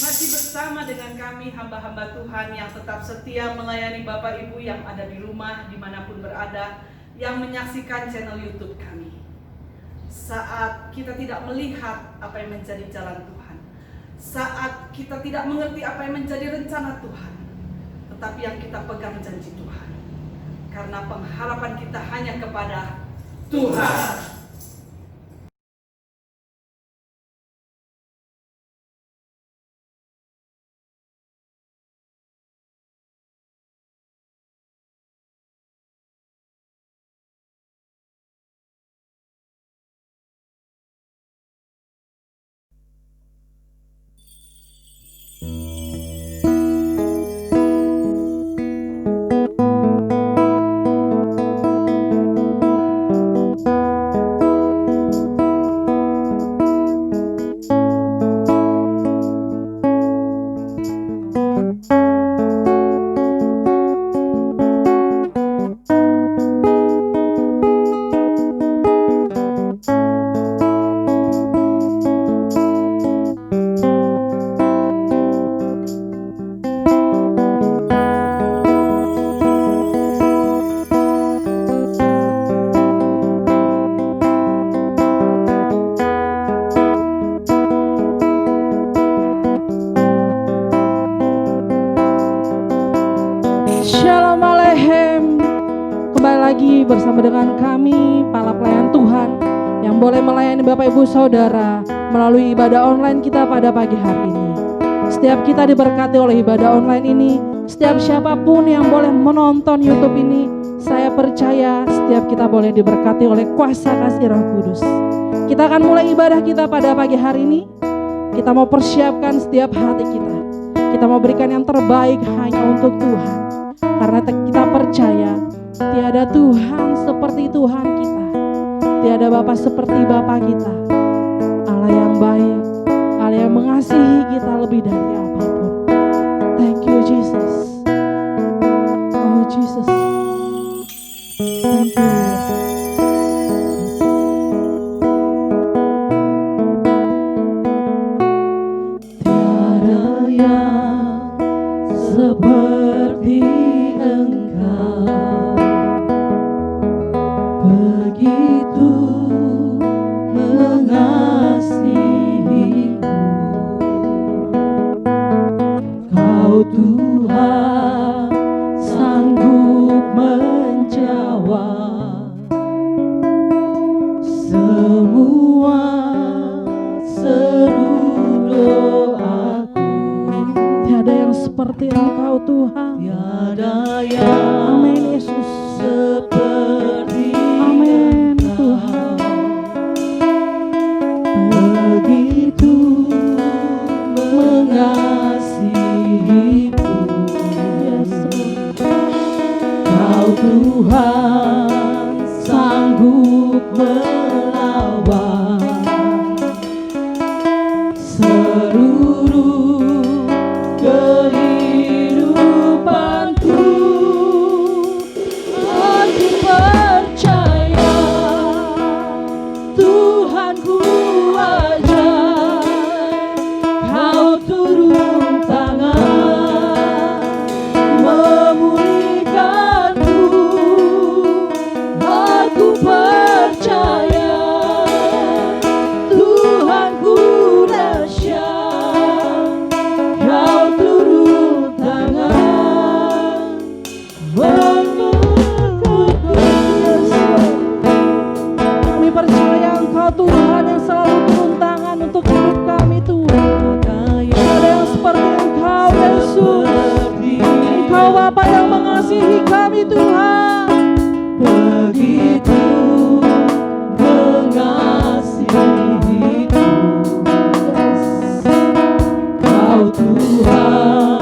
Masih bersama dengan kami hamba-hamba Tuhan yang tetap setia melayani Bapak Ibu yang ada di rumah dimanapun berada, yang menyaksikan channel YouTube kami. Saat kita tidak melihat apa yang menjadi jalan Tuhan, saat kita tidak mengerti apa yang menjadi rencana Tuhan, tetapi yang kita pegang janji Tuhan, karena pengharapan kita hanya kepada Tuhan. Shalom Aleichem. Kembali lagi bersama dengan kami para pelayan Tuhan yang boleh melayani Bapak Ibu Saudara melalui ibadah online kita pada pagi hari ini. Setiap kita diberkati oleh ibadah online ini. Setiap siapapun yang boleh menonton YouTube ini, saya percaya setiap kita boleh diberkati oleh kuasa kasih Roh Kudus. Kita akan mulai ibadah kita pada pagi hari ini. Kita mau persiapkan setiap hati kita. Kita mau berikan yang terbaik hanya untuk Tuhan. Karena kita percaya tiada Tuhan seperti Tuhan kita, tiada Bapa seperti Bapa kita, Allah yang baik, Allah yang mengasihi kita lebih dari apapun. Thank you Jesus. Oh Jesus, thank you. Tiada yang seperti Engkau, begitu mengasihiku. Kau Tuhan sanggup menjawab semua seru doaku. Tiada yang seperti Engkau Tuhan. Tiada yang amin Yesus seperti amin Tuhan. Begitu mengasihiku Yesus. Kau Tuhan sanggup melawan seluruh kehidupanku. Aku percaya Tuhanku ajaib. Kau turun tangan memulihkanku. Aku percaya Tuhanku dahsyat. Kau turun tangan memelukku Yesus. Kami percaya Engkau Tuhan yang selalu turun tangan untuk hidup kami Tuhan. Ada yang seperti Engkau Yesus. Engkau Bapa yang mengasihi kami Tuhan. Begitu mengasihiku. Kau Tuhan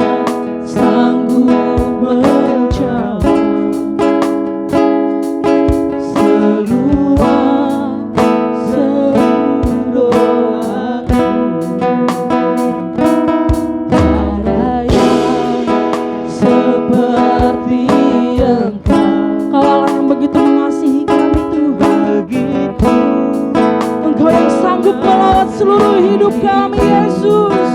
sanggup menjawab semua seru doaku. Tiada yang seperti Engkau. Kau Allah yang begitu mengasihi kami Tuhan. Engkau yang sanggup melawat seluruh hidup kami Yesus.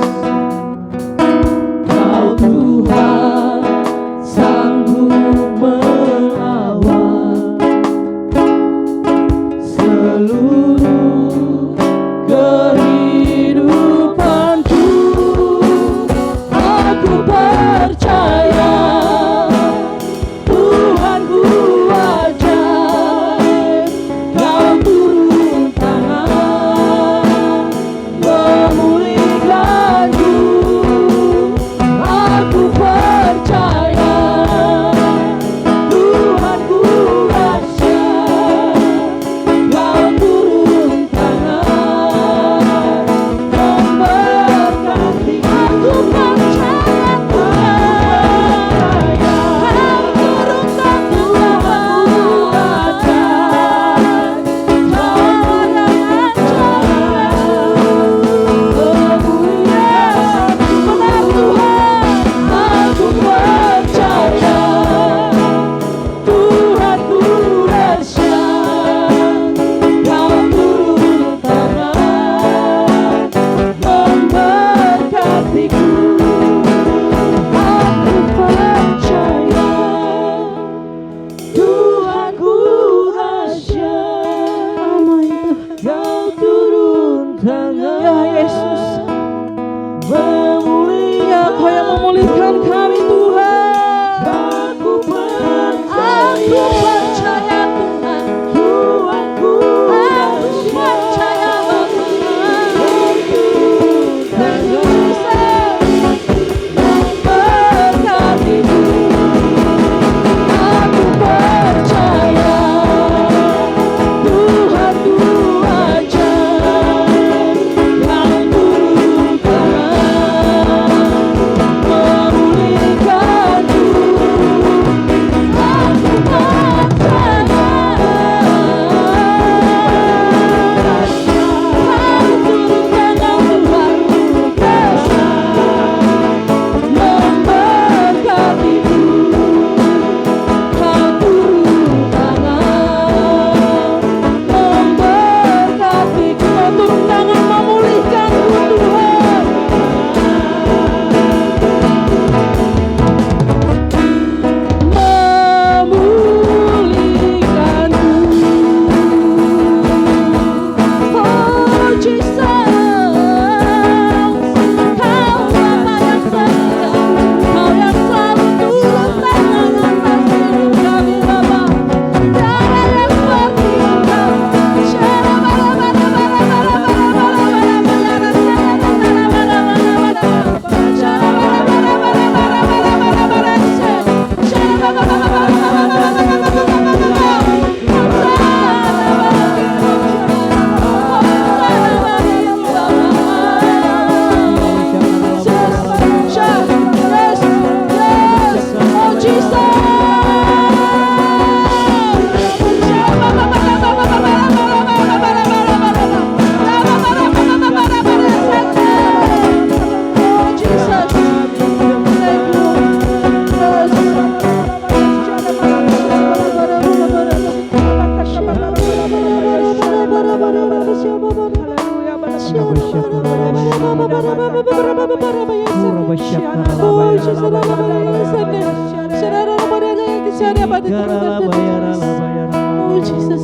Oh Jesus,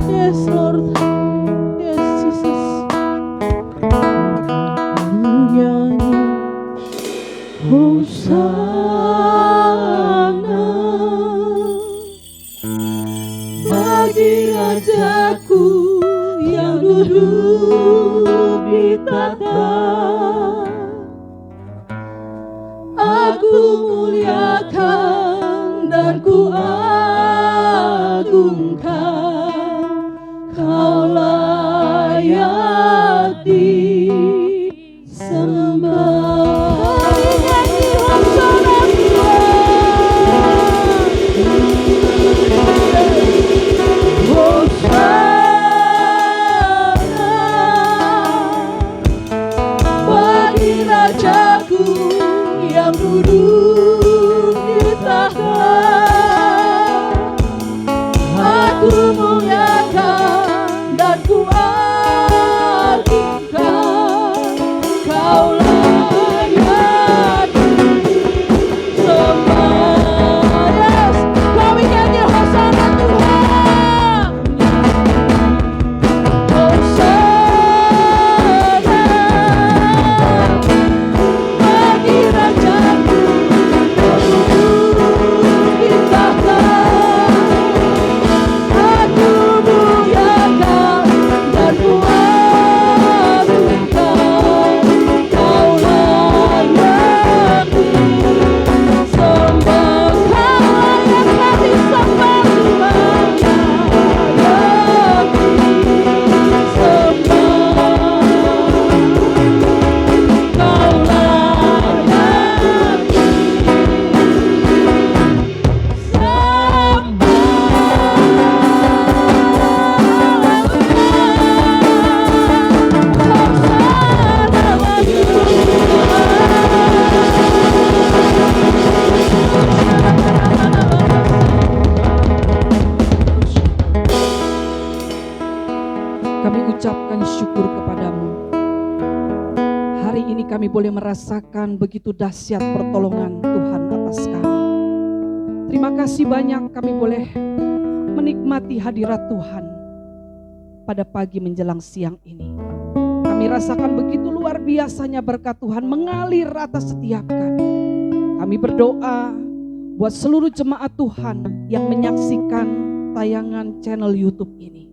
yes Lord, yes Jesus. Nyanyi Hosana bagi Rajaku yang duduk di tahta. Aku muliakan dan ku agungkan, Kau layak disembah. Nyanyi Hosana Hosana bagi Rajaku yang duduk di tahta. Aku muliakan dan ku agungkan, Kau layak disembah. Yes, kami nyanyi Hosana Tuhan. Hosana bagi Rajaku yang duduk di tahta. Aku muliakan dan ku agungkan, Kau layak disembah. Kau layak disembah Tuhan, layak disembah. Kau layak Kami ucapkan syukur kepadamu. Hari ini kami boleh merasakan begitu dahsyat pertolongan Tuhan atas kami. Terima kasih banyak kami boleh menikmati hadirat Tuhan pada pagi menjelang siang ini. Kami rasakan begitu luar biasanya berkat Tuhan mengalir atas setiap kami. Kami berdoa buat seluruh jemaat Tuhan yang menyaksikan tayangan channel YouTube ini.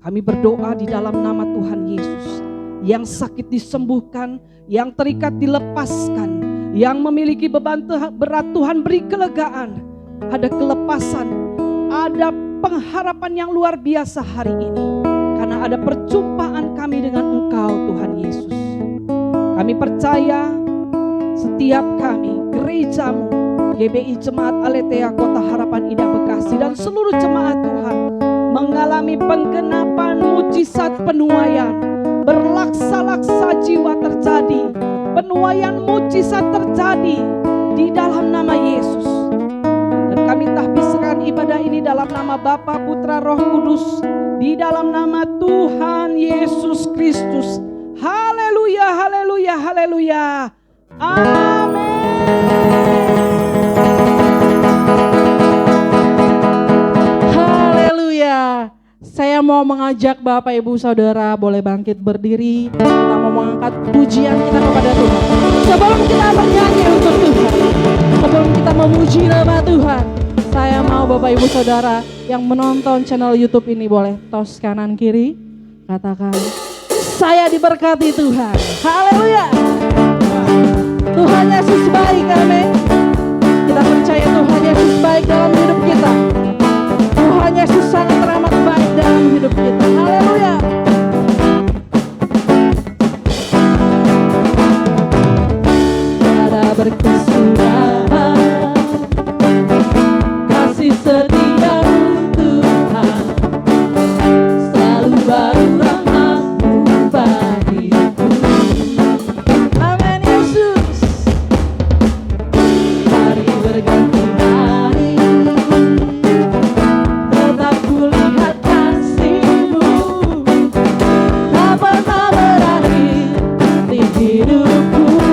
Kami berdoa di dalam nama Tuhan Yesus. Yang sakit disembuhkan, yang terikat dilepaskan, yang memiliki beban berat Tuhan beri kelegaan. Ada kelepasan, ada pengharapan yang luar biasa hari ini. Karena ada perjumpaan kami dengan Engkau Tuhan Yesus. Kami percaya setiap kami, gerejamu, GBI Jemaat Aletheia Kota Harapan Indah Bekasi dan seluruh jemaat Tuhan mengalami penggenapan mujizat penuaian. Berlaksa-laksa jiwa terjadi, penuaian mujizat terjadi di dalam nama Yesus. Dan kami tahbiskan ibadah ini dalam nama Bapa, Putra, Roh Kudus, di dalam nama Tuhan Yesus Kristus. Haleluya, haleluya, haleluya. Amin. Haleluya. Saya mau mengajak Bapak Ibu Saudara boleh bangkit berdiri. Kita mau mengangkat pujian kita kepada Tuhan. Sebelum kita bernyanyi untuk Tuhan, sebelum kita memuji nama Tuhan, saya mau Bapak Ibu Saudara yang menonton channel YouTube ini boleh tos kanan kiri, katakan saya diberkati Tuhan. Haleluya. Tuhan Yesus baik, amin. Kita percaya Tuhan Yesus baik dalam hidup kita. Tuhan Yesus sangat teramat baik dalam hidup kita. Haleluya. Tiada berkesudahan kasih setiamu Tuhan, selalu baru rahmat-Mu bagiku. Amin Yesus. Hari berganti hari, tetap kulihat kasih-Mu, tak pernah berakhir di hidupku.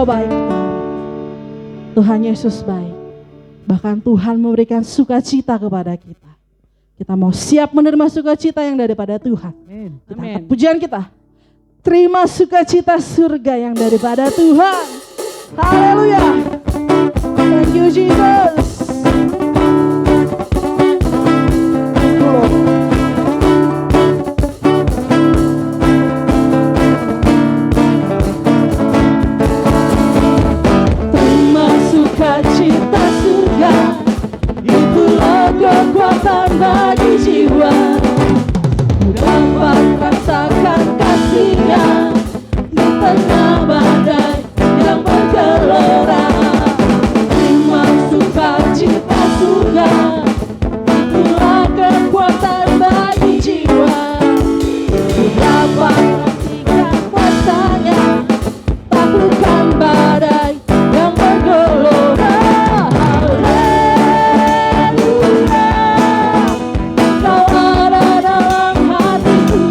baik Tuhan. Tuhan Yesus baik. Bahkan Tuhan memberikan sukacita kepada kita. Kita mau siap menerima sukacita yang daripada Tuhan. Kita angkat pujian kita. Terima sukacita surga yang daripada Tuhan. Haleluya. Thank you Jesus. Thank you Lord. Terima sukacita surga, itulah kekuatan bagi jiwa. Ku dapat rasakan kasih-Nya di tengah badai yang bergelora. Terima sukacita surga, itulah kekuatan bagi jiwa. Ku dapat rasakan kuasa-Nya, taklukkan badai yang bergelora. Haleluya, Kau ada dalam hatiku,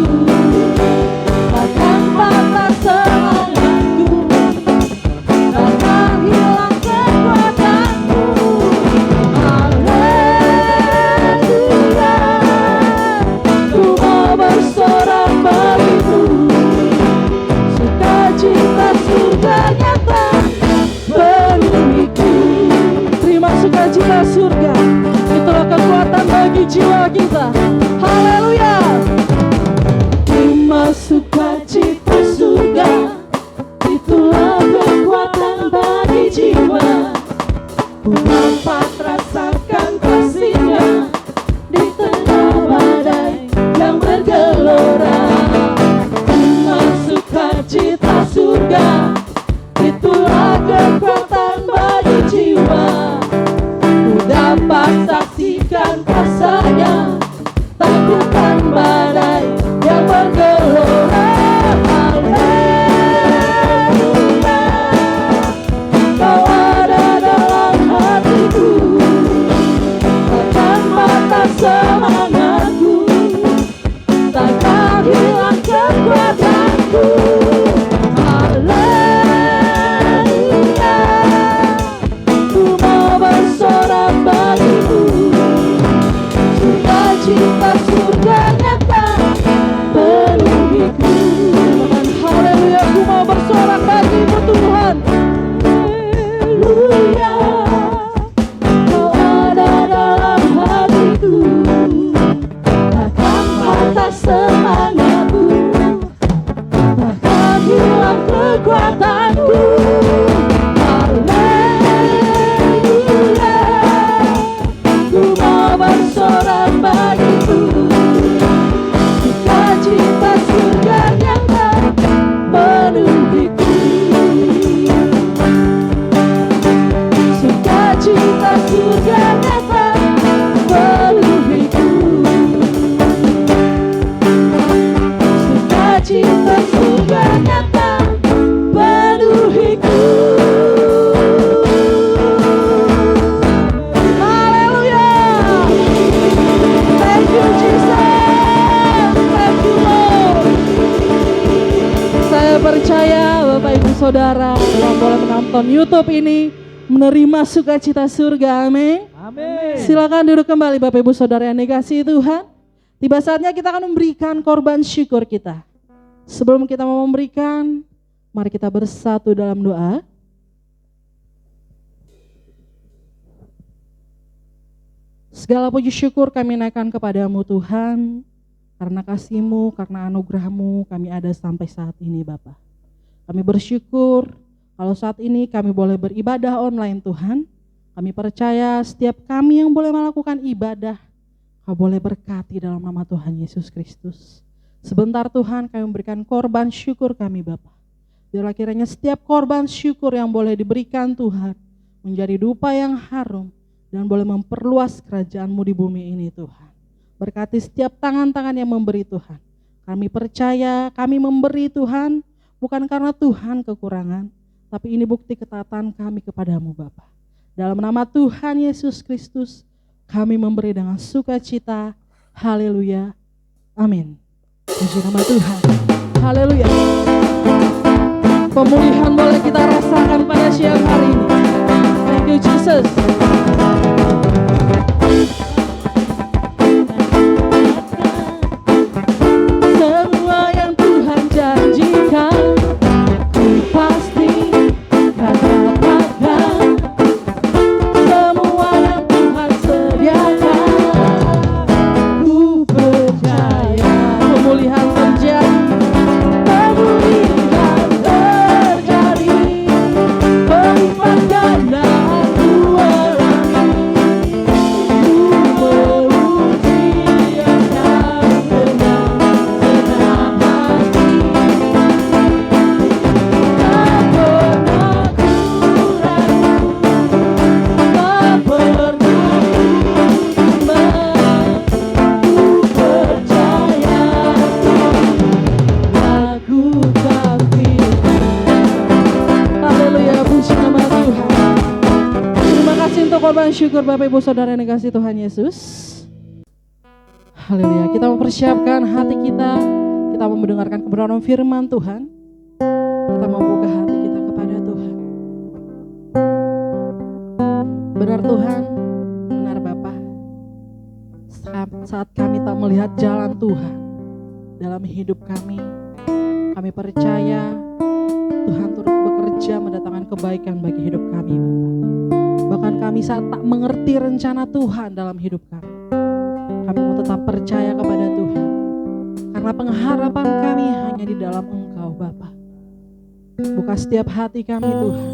takkan patah semangatku, takkan hilang kekuatanku. Haleluya, ku mau bersorak bagimu, sukacita surga nyata penuhiku. Terima sukacita surga, itulah kekuatan bagi jiwa kita. Haleluya. Terima sukacita surga, itulah kekuatan bagi jiwa. Ku dapat rasakan kasih-Nya di tengah badai yang bergelora. Terima sukacita surga, itulah kekuatan bagi jiwa. Ku dapat saksikan kuasa-Nya, taklukkan badai yang bergelora. Haleluya, Kau ada dalam hatiku, takkan patah semangatku, takkan hilang kekuatanku. Haleluya, ku mau bersorak bagimu, sukacita surga nyata penuhiku. Haleluya, ku mau bersorak bagimu Tuhan. Haleluya, Kau ada dalam hatiku, takkan patah semangatku, takkan hilang kekuatanku. Haleluya, ku mau bersorak bagimu, sukacita surga nyata penuhiku. Sukacita surga nyata penuhiku. Sukacita surga nyata penuhiku. Haleluya. Thank you Jesus. Thank you Lord. Saya percaya Bapak Ibu Saudara yang boleh menonton YouTube ini menerima sukacita surga. Amin. Silakan duduk kembali Bapak Ibu Saudara yang dikasihi Tuhan. Tiba saatnya kita akan memberikan korban syukur kita. Sebelum kita mau memberikan, mari kita bersatu dalam doa. Segala puji syukur kami naikkan kepadamu Tuhan, karena kasih-Mu, karena anugerah-Mu kami ada sampai saat ini Bapa. Kami bersyukur kalau saat ini kami boleh beribadah online Tuhan. Kami percaya setiap kami yang boleh melakukan ibadah, Kau boleh berkati dalam nama Tuhan Yesus Kristus. Sebentar Tuhan kami memberikan korban syukur kami Bapa. Biarlah kiranya setiap korban syukur yang boleh diberikan Tuhan menjadi dupa yang harum dan boleh memperluas kerajaan-Mu di bumi ini Tuhan. Berkati setiap tangan-tangan yang memberi Tuhan. Kami percaya kami memberi Tuhan bukan karena Tuhan kekurangan, tapi ini bukti ketaatan kami kepadamu Bapa. Dalam nama Tuhan Yesus Kristus kami memberi dengan sukacita. Haleluya. Amin. Puji nama Tuhan. Haleluya. Pemulihan boleh kita rasakan pada siang hari ini. Thank you Jesus. Semua yang Tuhan janjikan, ku pasti dapatkan. Semua yang Tuhan sediakan, ku percaya. Pemulihan terjadi, pemulihan terjadi, pelipat gandaan ku alami. Ku memuji akan dengan senang hati. Tak pernah ku ragu, tak pernah ku bimbang. Ku percaya lagu David. Haleluya, puji nama Tuhan. Terima kasih untuk korban syukur Bapak Ibu Saudara yang dikasihi Tuhan Yesus. Haleluya, kita mempersiapkan hati kita. Kita mau mendengarkan kebenaran firman Tuhan. Kita mau buka hati kita kepada Tuhan. Benar Tuhan, benar Bapa. Saat kami tak melihat jalan Tuhan dalam hidup kami percaya Tuhan turut bekerja mendatangkan kebaikan bagi hidup kami Bapa. Bahkan kami saat tak mengerti rencana Tuhan dalam hidup kami mau tetap percaya kepada Tuhan. Karena pengharapan kami hanya di dalam Engkau Bapa. Buka setiap hati kami Tuhan,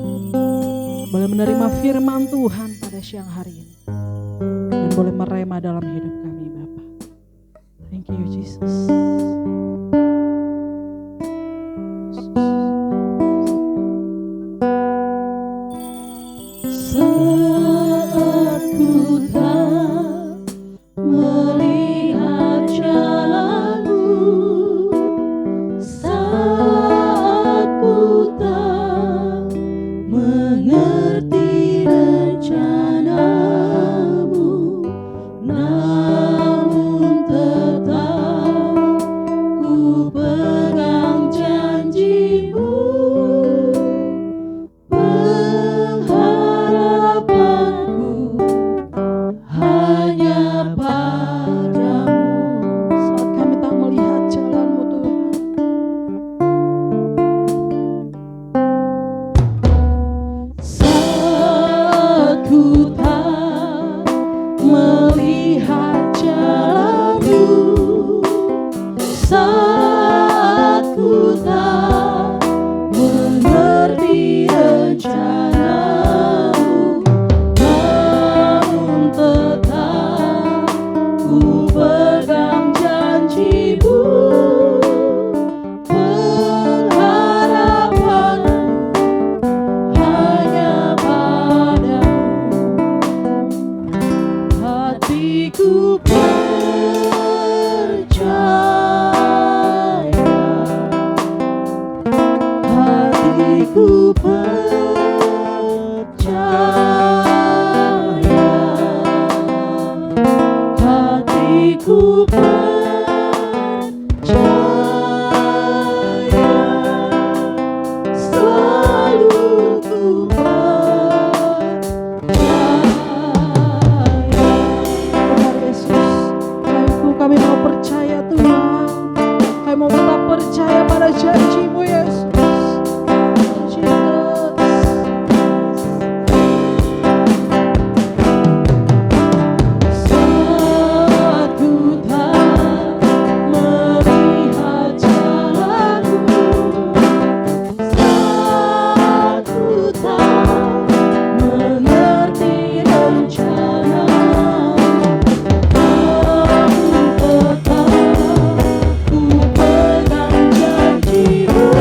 boleh menerima firman Tuhan pada siang hari ini, dan boleh merema dalam hidup kami Bapa. Thank you Jesus. Saat ku tak melihat jalanmu, saat ku tak mengerti rencanamu, namun tetap ku pegang janjimu. Pengharapanku hanya padamu. Saat kami tak melihat jalanmu Tuhan, saat ku tak melihat jalanmu, saat ku tak mengerti rencanamu, namun tetap ku pegang janjimu. Pengharapanku hanya padamu. Hatiku percaya, hatiku percaya, hatiku percaya, selalu ku percaya. Tuhan Yesus, kami mau percaya Tuhan, kami mau tetap percaya pada janji-Mu Yesus. Saat ku tak melihat jalanmu, saat ku tak mengerti rencanamu, namun tetap ku pegang janjimu.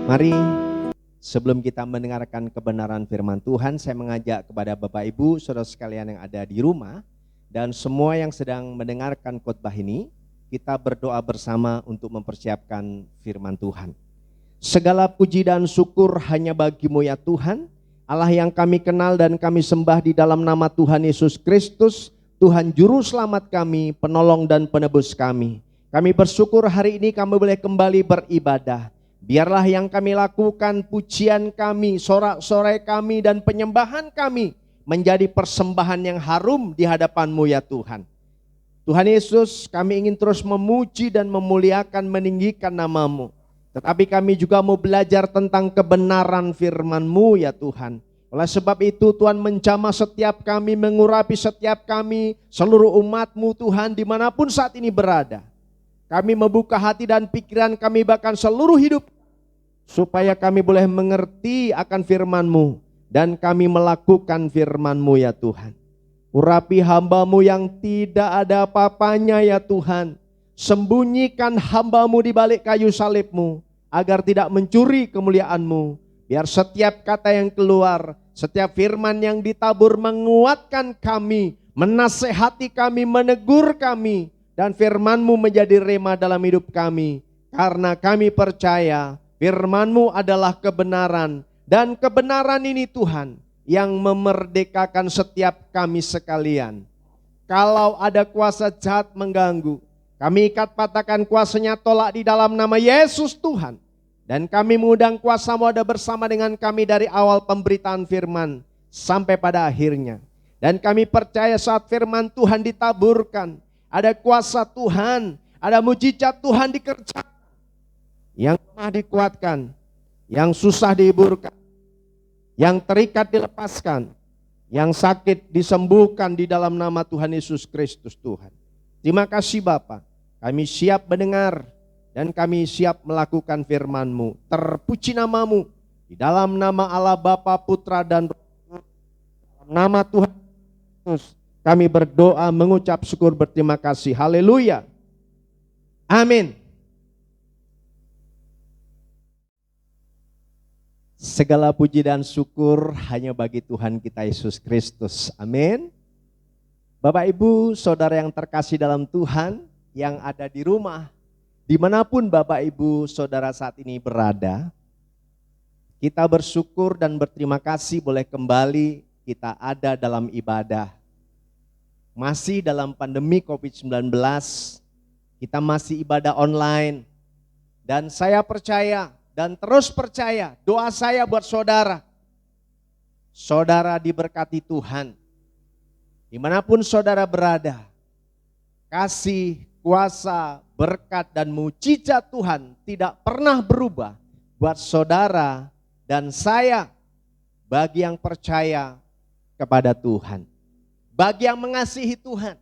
Mari sebelum kita mendengarkan kebenaran firman Tuhan, saya mengajak kepada Bapak Ibu, saudara sekalian yang ada di rumah, dan semua yang sedang mendengarkan khotbah ini, kita berdoa bersama untuk mempersiapkan firman Tuhan. Segala puji dan syukur hanya bagi-Mu ya Tuhan, Allah yang kami kenal dan kami sembah di dalam nama Tuhan Yesus Kristus, Tuhan Juru Selamat kami, penolong dan penebus kami. Kami bersyukur hari ini kami boleh kembali beribadah. Biarlah yang kami lakukan, pujian kami, sorak-sorai kami, dan penyembahan kami menjadi persembahan yang harum di hadapan-Mu ya Tuhan. Tuhan Yesus, kami ingin terus memuji dan memuliakan, meninggikan nama-Mu. Tetapi kami juga mau belajar tentang kebenaran firman-Mu ya Tuhan. Oleh sebab itu Tuhan menjamah setiap kami, mengurapi setiap kami, seluruh umat-Mu Tuhan dimanapun saat ini berada. Kami membuka hati dan pikiran kami, bahkan seluruh hidup, supaya kami boleh mengerti akan firman-Mu dan kami melakukan firman-Mu ya Tuhan. Urapi hamba-Mu yang tidak ada apa-apanya ya Tuhan. Sembunyikan hamba-Mu di balik kayu salib-Mu agar tidak mencuri kemuliaan-Mu. Biar setiap kata yang keluar, setiap firman yang ditabur menguatkan kami, menasehati kami, menegur kami, dan firman-Mu menjadi rema dalam hidup kami. Karena kami percaya firman-Mu adalah kebenaran. Dan kebenaran ini Tuhan yang memerdekakan setiap kami sekalian. Kalau ada kuasa jahat mengganggu, kami ikat patahkan kuasanya, tolak di dalam nama Yesus Tuhan. Dan kami mengundang kuasa-Mu ada bersama dengan kami dari awal pemberitaan firman sampai pada akhirnya. Dan kami percaya saat firman Tuhan ditaburkan, ada kuasa Tuhan, ada mujizat Tuhan dikerjakan. Yang lemah dikuatkan, yang susah dihiburkan, yang terikat dilepaskan, yang sakit disembuhkan di dalam nama Tuhan Yesus Kristus Tuhan. Terima kasih Bapa, kami siap mendengar dan kami siap melakukan firman-Mu. Terpuji nama-Mu, di dalam nama Allah Bapa, Putra dan Roh Kudus, dalam nama Tuhan Yesus kami berdoa, mengucap syukur, berterima kasih. Haleluya. Amin. Segala puji dan syukur hanya bagi Tuhan kita Yesus Kristus. Amin. Bapak Ibu, saudara yang terkasih dalam Tuhan, yang ada di rumah, dimanapun Bapak Ibu saudara saat ini berada, kita bersyukur dan berterima kasih boleh kembali kita ada dalam ibadah. Masih dalam pandemi COVID-19, kita masih ibadah online. Dan saya percaya dan terus percaya, doa saya buat saudara, saudara diberkati Tuhan. Dimanapun saudara berada, kasih, kuasa, berkat dan mujizat Tuhan tidak pernah berubah buat saudara dan saya bagi yang percaya kepada Tuhan. Bagi yang mengasihi Tuhan,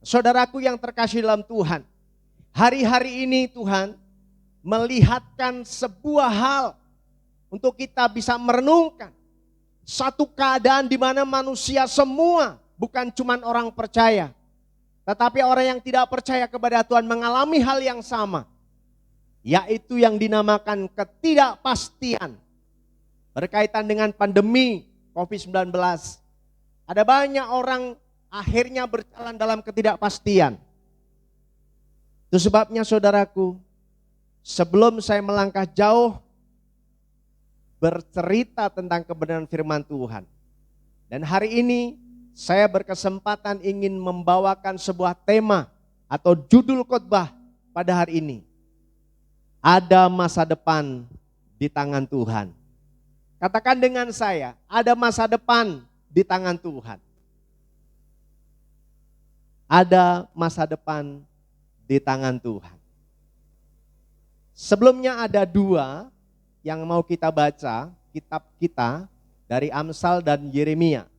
saudaraku yang terkasih dalam Tuhan, hari-hari ini Tuhan melihatkan sebuah hal untuk kita bisa merenungkan. Satu keadaan di mana manusia semua, bukan cuma orang percaya, tetapi orang yang tidak percaya kepada Tuhan mengalami hal yang sama, yaitu yang dinamakan ketidakpastian berkaitan dengan pandemi COVID-19. Ada banyak orang akhirnya berjalan dalam ketidakpastian. Itu sebabnya saudaraku, sebelum saya melangkah jauh bercerita tentang kebenaran firman Tuhan, dan hari ini saya berkesempatan ingin membawakan sebuah tema atau judul khotbah pada hari ini. Ada masa depan di tangan Tuhan. Katakan dengan saya, ada masa depan di tangan Tuhan. Ada masa depan di tangan Tuhan. Sebelumnya ada dua yang mau kita baca, kitab kita dari Amsal dan Yeremia.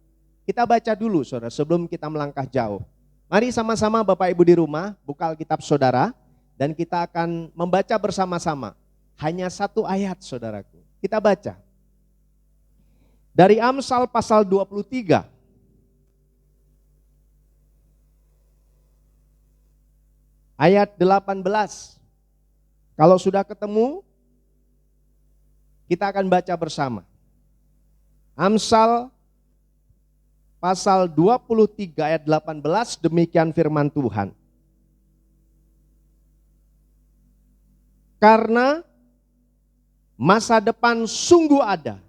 Kita baca dulu saudara sebelum kita melangkah jauh. Mari sama-sama Bapak Ibu di rumah buka Alkitab saudara dan kita akan membaca bersama-sama. Hanya satu ayat saudaraku. Kita baca. Dari Amsal pasal 23. Ayat 18. Kalau sudah ketemu, Kita akan baca bersama. Amsal pasal 23 ayat 18, demikian firman Tuhan. Karena masa depan sungguh ada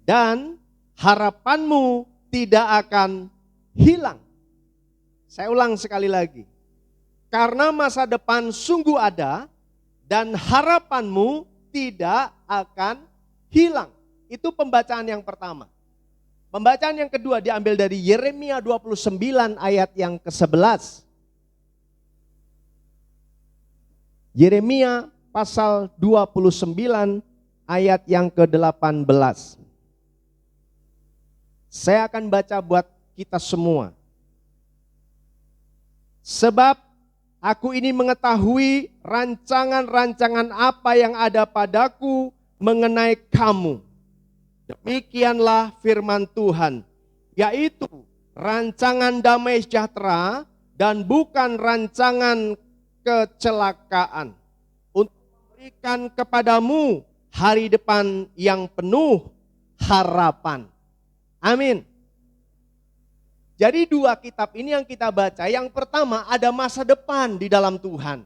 dan harapanmu tidak akan hilang. Saya ulang sekali lagi. Karena masa depan sungguh ada dan harapanmu tidak akan hilang. Itu pembacaan yang pertama. Pembacaan yang kedua diambil dari Yeremia 29 ayat yang ke-11. Yeremia pasal 29 ayat yang ke-18. Saya akan baca buat kita semua. Sebab aku ini mengetahui rancangan-rancangan apa yang ada padaku mengenai kamu. Demikianlah firman Tuhan, yaitu rancangan damai sejahtera dan bukan rancangan kecelakaan, untuk memberikan kepadamu hari depan yang penuh harapan. Amin. Jadi dua kitab ini yang kita baca, yang pertama ada masa depan di dalam Tuhan.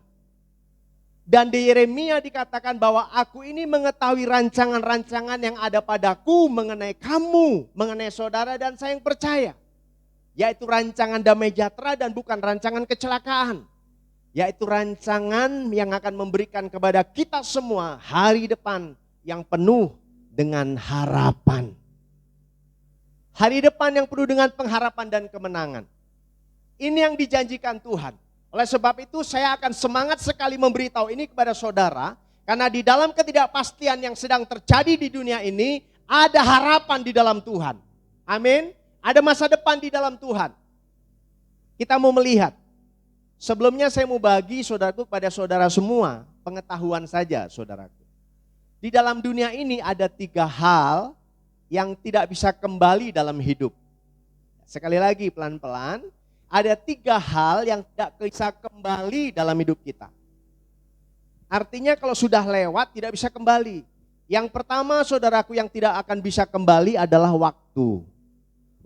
Dan di Yeremia dikatakan bahwa aku ini mengetahui rancangan-rancangan yang ada padaku mengenai kamu, mengenai saudara dan saya yang percaya. Yaitu rancangan damai sejahtera dan bukan rancangan kecelakaan. Yaitu rancangan yang akan memberikan kepada kita semua hari depan yang penuh dengan harapan. Hari depan yang penuh dengan pengharapan dan kemenangan. Ini yang dijanjikan Tuhan. Oleh sebab itu saya akan semangat sekali memberitahu ini kepada saudara. Karena di dalam ketidakpastian yang sedang terjadi di dunia ini, ada harapan di dalam Tuhan. Amin. Ada masa depan di dalam Tuhan. Kita mau melihat. Sebelumnya saya mau bagi saudaraku pada saudara semua. Pengetahuan saja saudaraku. Di dalam dunia ini ada 3 hal yang tidak bisa kembali dalam hidup. Sekali lagi pelan-pelan. Ada 3 hal yang tidak bisa kembali dalam hidup kita. Artinya kalau sudah lewat tidak bisa kembali. Yang pertama saudaraku yang tidak akan bisa kembali adalah waktu.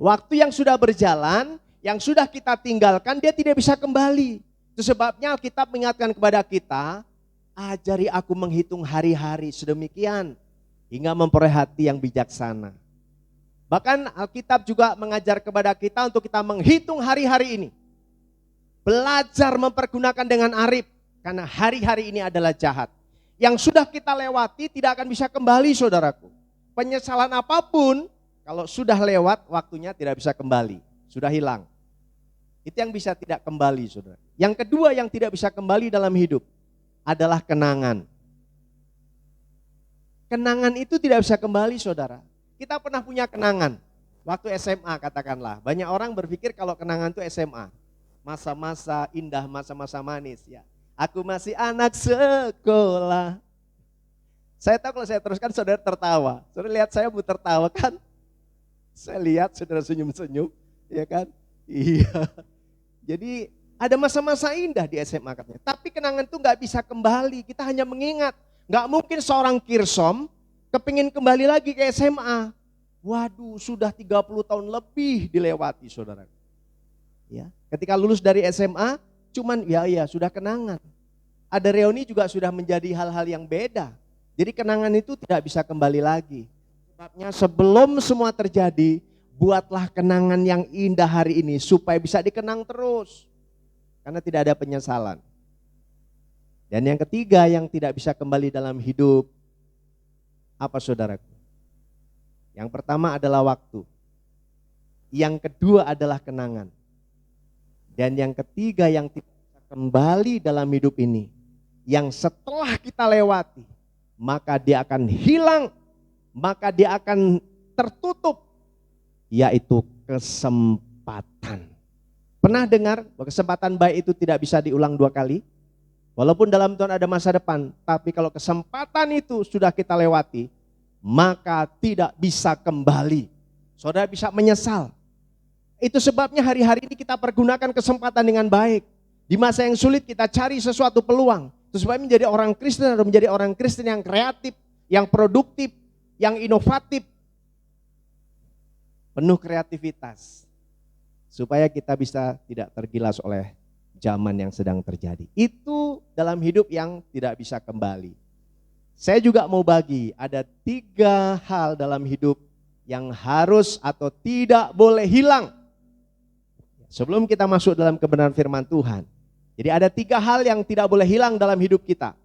Waktu yang sudah berjalan, yang sudah kita tinggalkan dia tidak bisa kembali. Itu sebabnya Alkitab mengingatkan kepada kita, ajari aku menghitung hari-hari sedemikian hingga memperoleh hati yang bijaksana. Bahkan Alkitab juga mengajar kepada kita untuk kita menghitung hari-hari ini. Belajar mempergunakan dengan arif. Karena hari-hari ini adalah jahat. Yang sudah kita lewati tidak akan bisa kembali saudaraku. Penyesalan apapun kalau sudah lewat waktunya tidak bisa kembali. Sudah hilang. Itu yang bisa tidak kembali saudara. Yang kedua yang tidak bisa kembali dalam hidup adalah kenangan. Kenangan itu tidak bisa kembali saudara. Kita pernah punya kenangan, waktu SMA katakanlah. Banyak orang berpikir kalau kenangan itu SMA. Masa-masa indah, masa-masa manis ya. Aku masih anak sekolah. Saya tahu kalau saya teruskan saudara tertawa. Saudara lihat saya mau tertawa kan? Saya lihat saudara senyum-senyum, ya kan? Iya. Jadi ada masa-masa indah di SMA katanya. Tapi kenangan itu gak bisa kembali, kita hanya mengingat. Gak mungkin seorang Kirsom kepingin kembali lagi ke SMA. Waduh, sudah 30 tahun lebih dilewati saudara. Ya, ketika lulus dari SMA, cuman ya sudah kenangan. Ada reuni juga sudah menjadi hal-hal yang beda. Jadi kenangan itu tidak bisa kembali lagi. Sebabnya sebelum semua terjadi, buatlah kenangan yang indah hari ini supaya bisa dikenang terus. Karena tidak ada penyesalan. Dan yang ketiga yang tidak bisa kembali dalam hidup, apa saudaraku? Yang pertama adalah waktu. Yang kedua adalah kenangan. Dan yang ketiga yang tidak bisa kembali dalam hidup ini, yang setelah kita lewati, maka dia akan hilang, maka dia akan tertutup, yaitu kesempatan. Pernah dengar bahwa kesempatan baik itu tidak bisa diulang 2 kali? Walaupun dalam Tuhan ada masa depan, tapi kalau kesempatan itu sudah kita lewati, maka tidak bisa kembali. Saudara bisa menyesal. Itu sebabnya hari-hari ini kita pergunakan kesempatan dengan baik. Di masa yang sulit kita cari sesuatu peluang. Itu sebabnya menjadi orang Kristen atau menjadi orang Kristen yang kreatif, yang produktif, yang inovatif, penuh kreativitas, supaya kita bisa tidak tergilas oleh zaman yang sedang terjadi. Itu dalam hidup yang tidak bisa kembali. Saya juga mau bagi, ada 3 hal dalam hidup yang harus atau tidak boleh hilang. Sebelum kita masuk dalam kebenaran firman Tuhan. Jadi ada 3 hal yang tidak boleh hilang dalam hidup kita.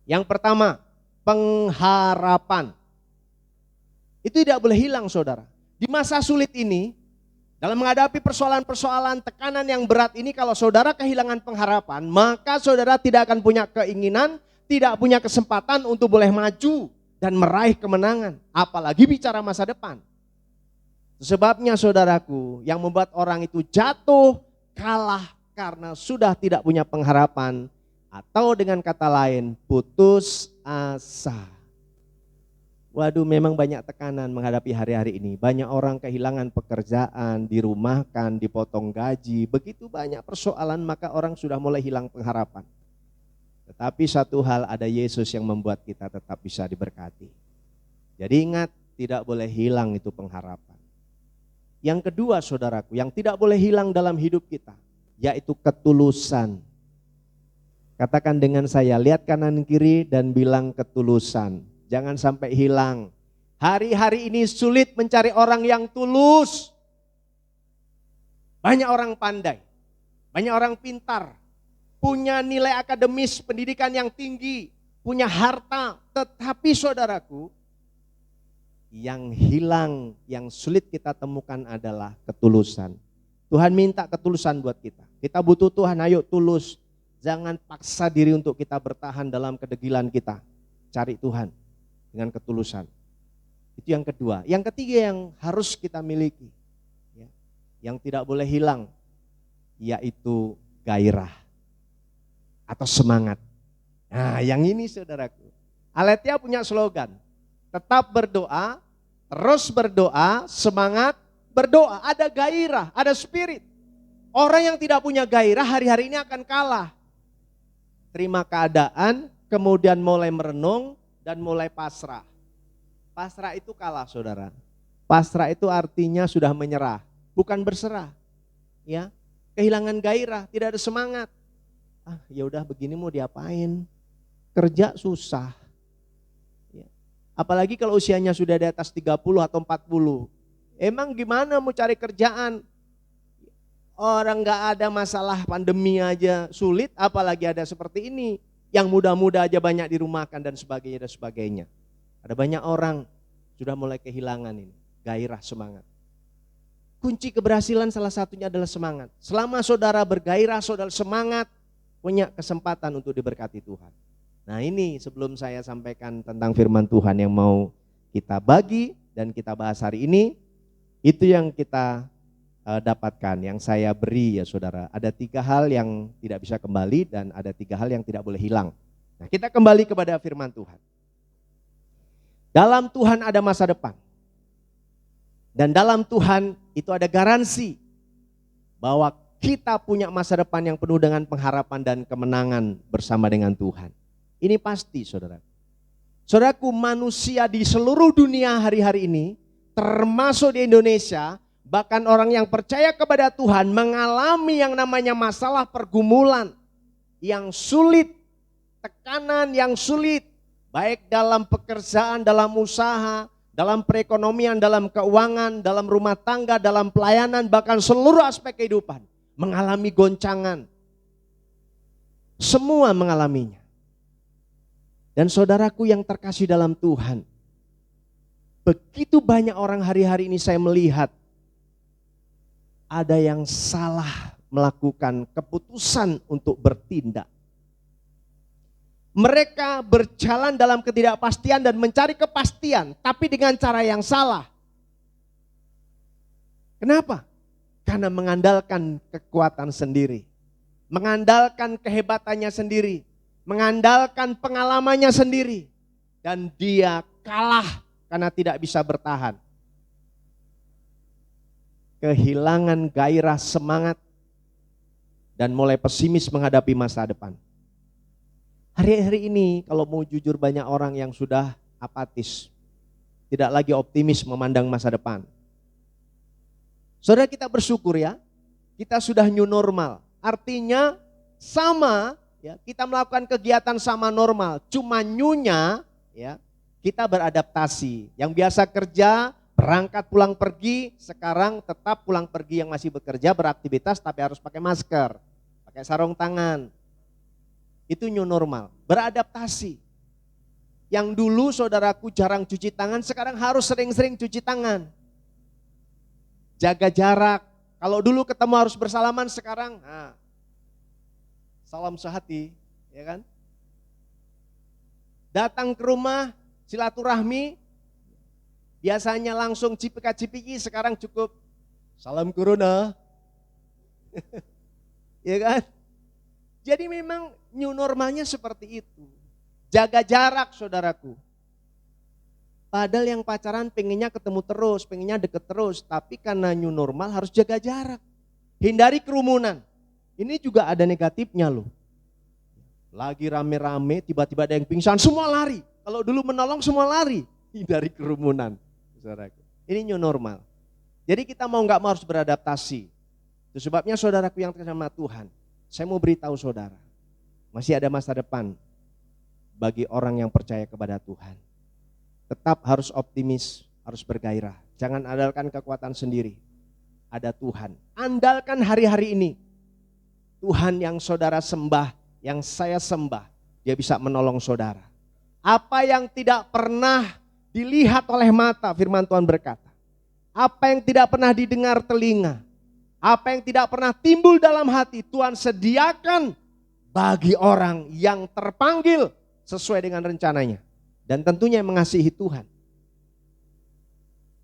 Yang pertama, pengharapan. Itu tidak boleh hilang, saudara. Di masa sulit ini, dalam menghadapi persoalan-persoalan tekanan yang berat ini, kalau saudara kehilangan pengharapan, maka saudara tidak akan punya keinginan, tidak punya kesempatan untuk boleh maju dan meraih kemenangan. Apalagi bicara masa depan. Sebabnya saudaraku, yang membuat orang itu jatuh, kalah karena sudah tidak punya pengharapan. Atau dengan kata lain, putus asa. Waduh, memang banyak tekanan menghadapi hari-hari ini. Banyak orang kehilangan pekerjaan, dirumahkan, dipotong gaji. Begitu banyak persoalan, maka orang sudah mulai hilang pengharapan. Tetapi satu hal, ada Yesus yang membuat kita tetap bisa diberkati. Jadi ingat, tidak boleh hilang itu pengharapan. Yang kedua saudaraku, yang tidak boleh hilang dalam hidup kita, yaitu ketulusan. Katakan dengan saya, lihat kanan kiri dan bilang ketulusan. Jangan sampai hilang. Hari-hari ini sulit mencari orang yang tulus. Banyak orang pandai, banyak orang pintar, punya nilai akademis, pendidikan yang tinggi, punya harta. Tetapi saudaraku, yang hilang, yang sulit kita temukan adalah ketulusan. Tuhan minta ketulusan buat kita. Kita butuh Tuhan, ayo tulus. Jangan paksa diri untuk kita bertahan dalam kedegilan kita. Cari Tuhan dengan ketulusan. Itu yang kedua. Yang ketiga yang harus kita miliki, yang tidak boleh hilang, yaitu gairah atau semangat. Nah, yang ini saudaraku. Aletheia punya slogan, tetap berdoa, terus berdoa, semangat berdoa. Ada gairah, ada spirit. Orang yang tidak punya gairah hari-hari ini akan kalah. Terima keadaan, kemudian mulai merenung dan mulai pasrah. Pasrah itu kalah, saudara. Pasrah itu artinya sudah menyerah, bukan berserah. Ya, kehilangan gairah, tidak ada semangat. Ya udah begini mau diapain? Kerja susah. Ya. Apalagi kalau usianya sudah di atas 30 atau 40. Emang gimana mau cari kerjaan? Orang gak ada masalah pandemi aja sulit, apalagi ada seperti ini. Yang muda-muda aja banyak dirumahkan dan sebagainya dan sebagainya. Ada banyak orang sudah mulai kehilangan ini, gairah, semangat. Kunci keberhasilan salah satunya adalah semangat. Selama saudara bergairah, saudara semangat, punya kesempatan untuk diberkati Tuhan. Nah ini sebelum saya sampaikan tentang firman Tuhan yang mau kita bagi dan kita bahas hari ini, itu yang kita dapatkan, yang saya beri ya saudara. Ada 3 hal yang tidak bisa kembali dan ada 3 hal yang tidak boleh hilang. Nah kita kembali kepada firman Tuhan. Dalam Tuhan ada masa depan. Dan dalam Tuhan itu ada garansi bahwa kita punya masa depan yang penuh dengan pengharapan dan kemenangan bersama dengan Tuhan. Ini pasti saudara. Saudaraku, manusia di seluruh dunia hari-hari ini, termasuk di Indonesia, bahkan orang yang percaya kepada Tuhan mengalami yang namanya masalah pergumulan yang sulit, tekanan yang sulit, baik dalam pekerjaan, dalam usaha, dalam perekonomian, dalam keuangan, dalam rumah tangga, dalam pelayanan, bahkan seluruh aspek kehidupan mengalami goncangan. Semua mengalaminya. Dan saudaraku yang terkasih dalam Tuhan, begitu banyak orang hari-hari ini saya melihat ada yang salah melakukan keputusan untuk bertindak. Mereka berjalan dalam ketidakpastian dan mencari kepastian, tapi dengan cara yang salah. Kenapa? Karena mengandalkan kekuatan sendiri, mengandalkan kehebatannya sendiri, mengandalkan pengalamannya sendiri. Dan dia kalah karena tidak bisa bertahan. Kehilangan gairah, semangat, dan mulai pesimis menghadapi masa depan. Hari-hari ini kalau mau jujur banyak orang yang sudah apatis, tidak lagi optimis memandang masa depan. Saudara, kita bersyukur ya, kita sudah new normal. Artinya sama ya, kita melakukan kegiatan sama normal, cuma new-nya ya, kita beradaptasi. Yang biasa kerja, berangkat pulang pergi, sekarang tetap pulang pergi yang masih bekerja, beraktivitas tapi harus pakai masker, pakai sarung tangan. Itu new normal, beradaptasi. Yang dulu saudaraku jarang cuci tangan, sekarang harus sering-sering cuci tangan. Jaga jarak, kalau dulu ketemu harus bersalaman, sekarang salam sehati, ya kan? Datang ke rumah, silaturahmi, biasanya langsung cipika-cipiki, sekarang cukup salam corona. Ya kan? Jadi memang new normalnya seperti itu. Jaga jarak saudaraku. Padahal yang pacaran pengennya ketemu terus, pengennya deket terus. Tapi karena new normal harus jaga jarak. Hindari kerumunan. Ini juga ada negatifnya loh. Lagi rame-rame tiba-tiba ada yang pingsan, semua lari. Kalau dulu menolong semua lari. Hindari kerumunan saudaraku. Ini new normal. Jadi kita mau gak mau harus beradaptasi. Itu sebabnya saudaraku yang terkasih Tuhan, saya mau beritahu saudara, masih ada masa depan bagi orang yang percaya kepada Tuhan. Tetap harus optimis, harus bergairah. Jangan andalkan kekuatan sendiri. Ada Tuhan. Andalkan hari-hari ini. Tuhan yang saudara sembah, yang saya sembah, dia bisa menolong saudara. Apa yang tidak pernah dilihat oleh mata, firman Tuhan berkata. Apa yang tidak pernah didengar telinga, apa yang tidak pernah timbul dalam hati, Tuhan sediakan bagi orang yang terpanggil sesuai dengan rencananya. Dan tentunya yang mengasihi Tuhan.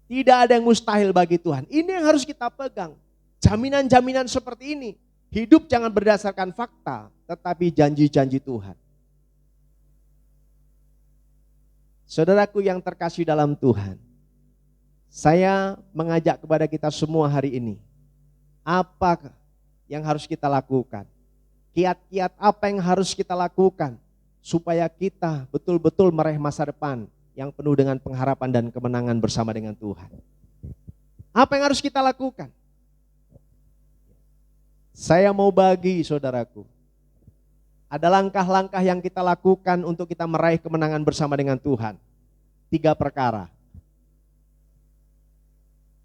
Tidak ada yang mustahil bagi Tuhan. Ini yang harus kita pegang. Jaminan-jaminan seperti ini. Hidup jangan berdasarkan fakta, tetapi janji-janji Tuhan. Saudaraku yang terkasih dalam Tuhan, saya mengajak kepada kita semua hari ini. Apa yang harus kita lakukan? Kiat-kiat apa yang harus kita lakukan supaya kita betul-betul meraih masa depan yang penuh dengan pengharapan dan kemenangan bersama dengan Tuhan? Apa yang harus kita lakukan? Saya mau bagi saudaraku, ada langkah-langkah yang kita lakukan untuk kita meraih kemenangan bersama dengan Tuhan. 3 perkara.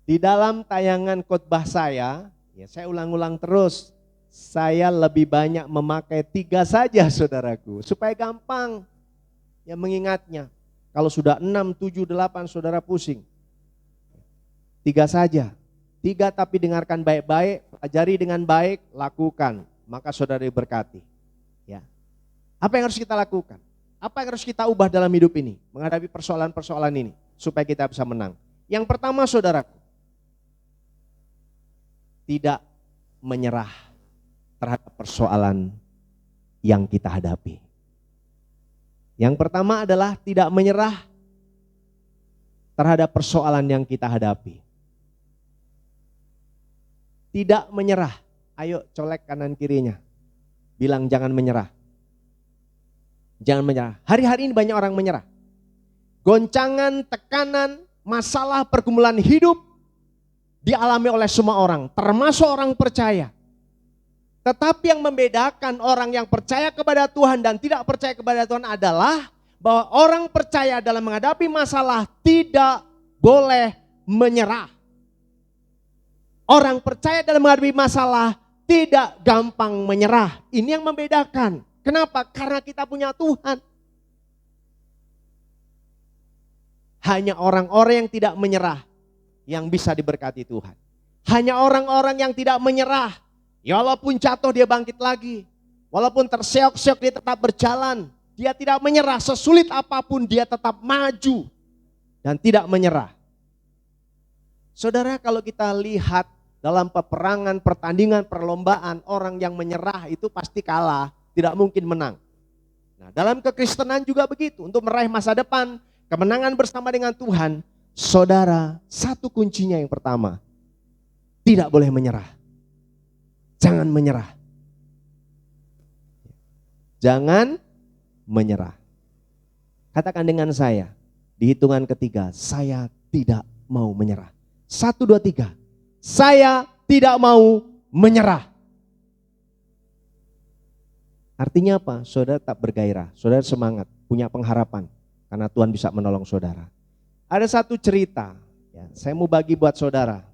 Di dalam tayangan khotbah saya, ya saya ulang-ulang terus, saya lebih banyak memakai 3 saja saudaraku, supaya gampang ya mengingatnya. Kalau sudah 6, 7, 8 saudara pusing. 3 saja. 3 tapi dengarkan baik-baik, pelajari dengan baik, lakukan, maka saudara diberkati. Ya. Apa yang harus kita lakukan? Apa yang harus kita ubah dalam hidup ini menghadapi persoalan-persoalan ini supaya kita bisa menang? Yang pertama saudaraku, tidak menyerah terhadap persoalan yang kita hadapi. Yang pertama adalah tidak menyerah terhadap persoalan yang kita hadapi. Tidak menyerah. Ayo colek kanan kirinya. Bilang jangan menyerah. Jangan menyerah. Hari-hari ini banyak orang menyerah. Goncangan, tekanan, masalah pergumulan hidup dialami oleh semua orang, termasuk orang percaya. Tetapi yang membedakan orang yang percaya kepada Tuhan dan tidak percaya kepada Tuhan adalah bahwa orang percaya dalam menghadapi masalah tidak boleh menyerah. Orang percaya dalam menghadapi masalah tidak gampang menyerah. Ini yang membedakan. Kenapa? Karena kita punya Tuhan. Hanya orang-orang yang tidak menyerah yang bisa diberkati Tuhan. Hanya orang-orang yang tidak menyerah, ya walaupun jatuh dia bangkit lagi. Walaupun terseok-seok dia tetap berjalan. Dia tidak menyerah, sesulit apapun dia tetap maju dan tidak menyerah. Saudara, kalau kita lihat dalam peperangan, pertandingan, perlombaan, orang yang menyerah itu pasti kalah, tidak mungkin menang. Nah, dalam kekristenan juga begitu. Untuk meraih masa depan, kemenangan bersama dengan Tuhan, saudara, satu kuncinya yang pertama, tidak boleh menyerah. Jangan menyerah. Jangan menyerah. Katakan dengan saya, di hitungan ketiga, saya tidak mau menyerah. 1, 2, 3. Saya tidak mau menyerah. Artinya apa? Saudara tak bergairah, saudara semangat, punya pengharapan. Karena Tuhan bisa menolong saudara. Ada satu cerita, ya, saya mau bagi buat saudara.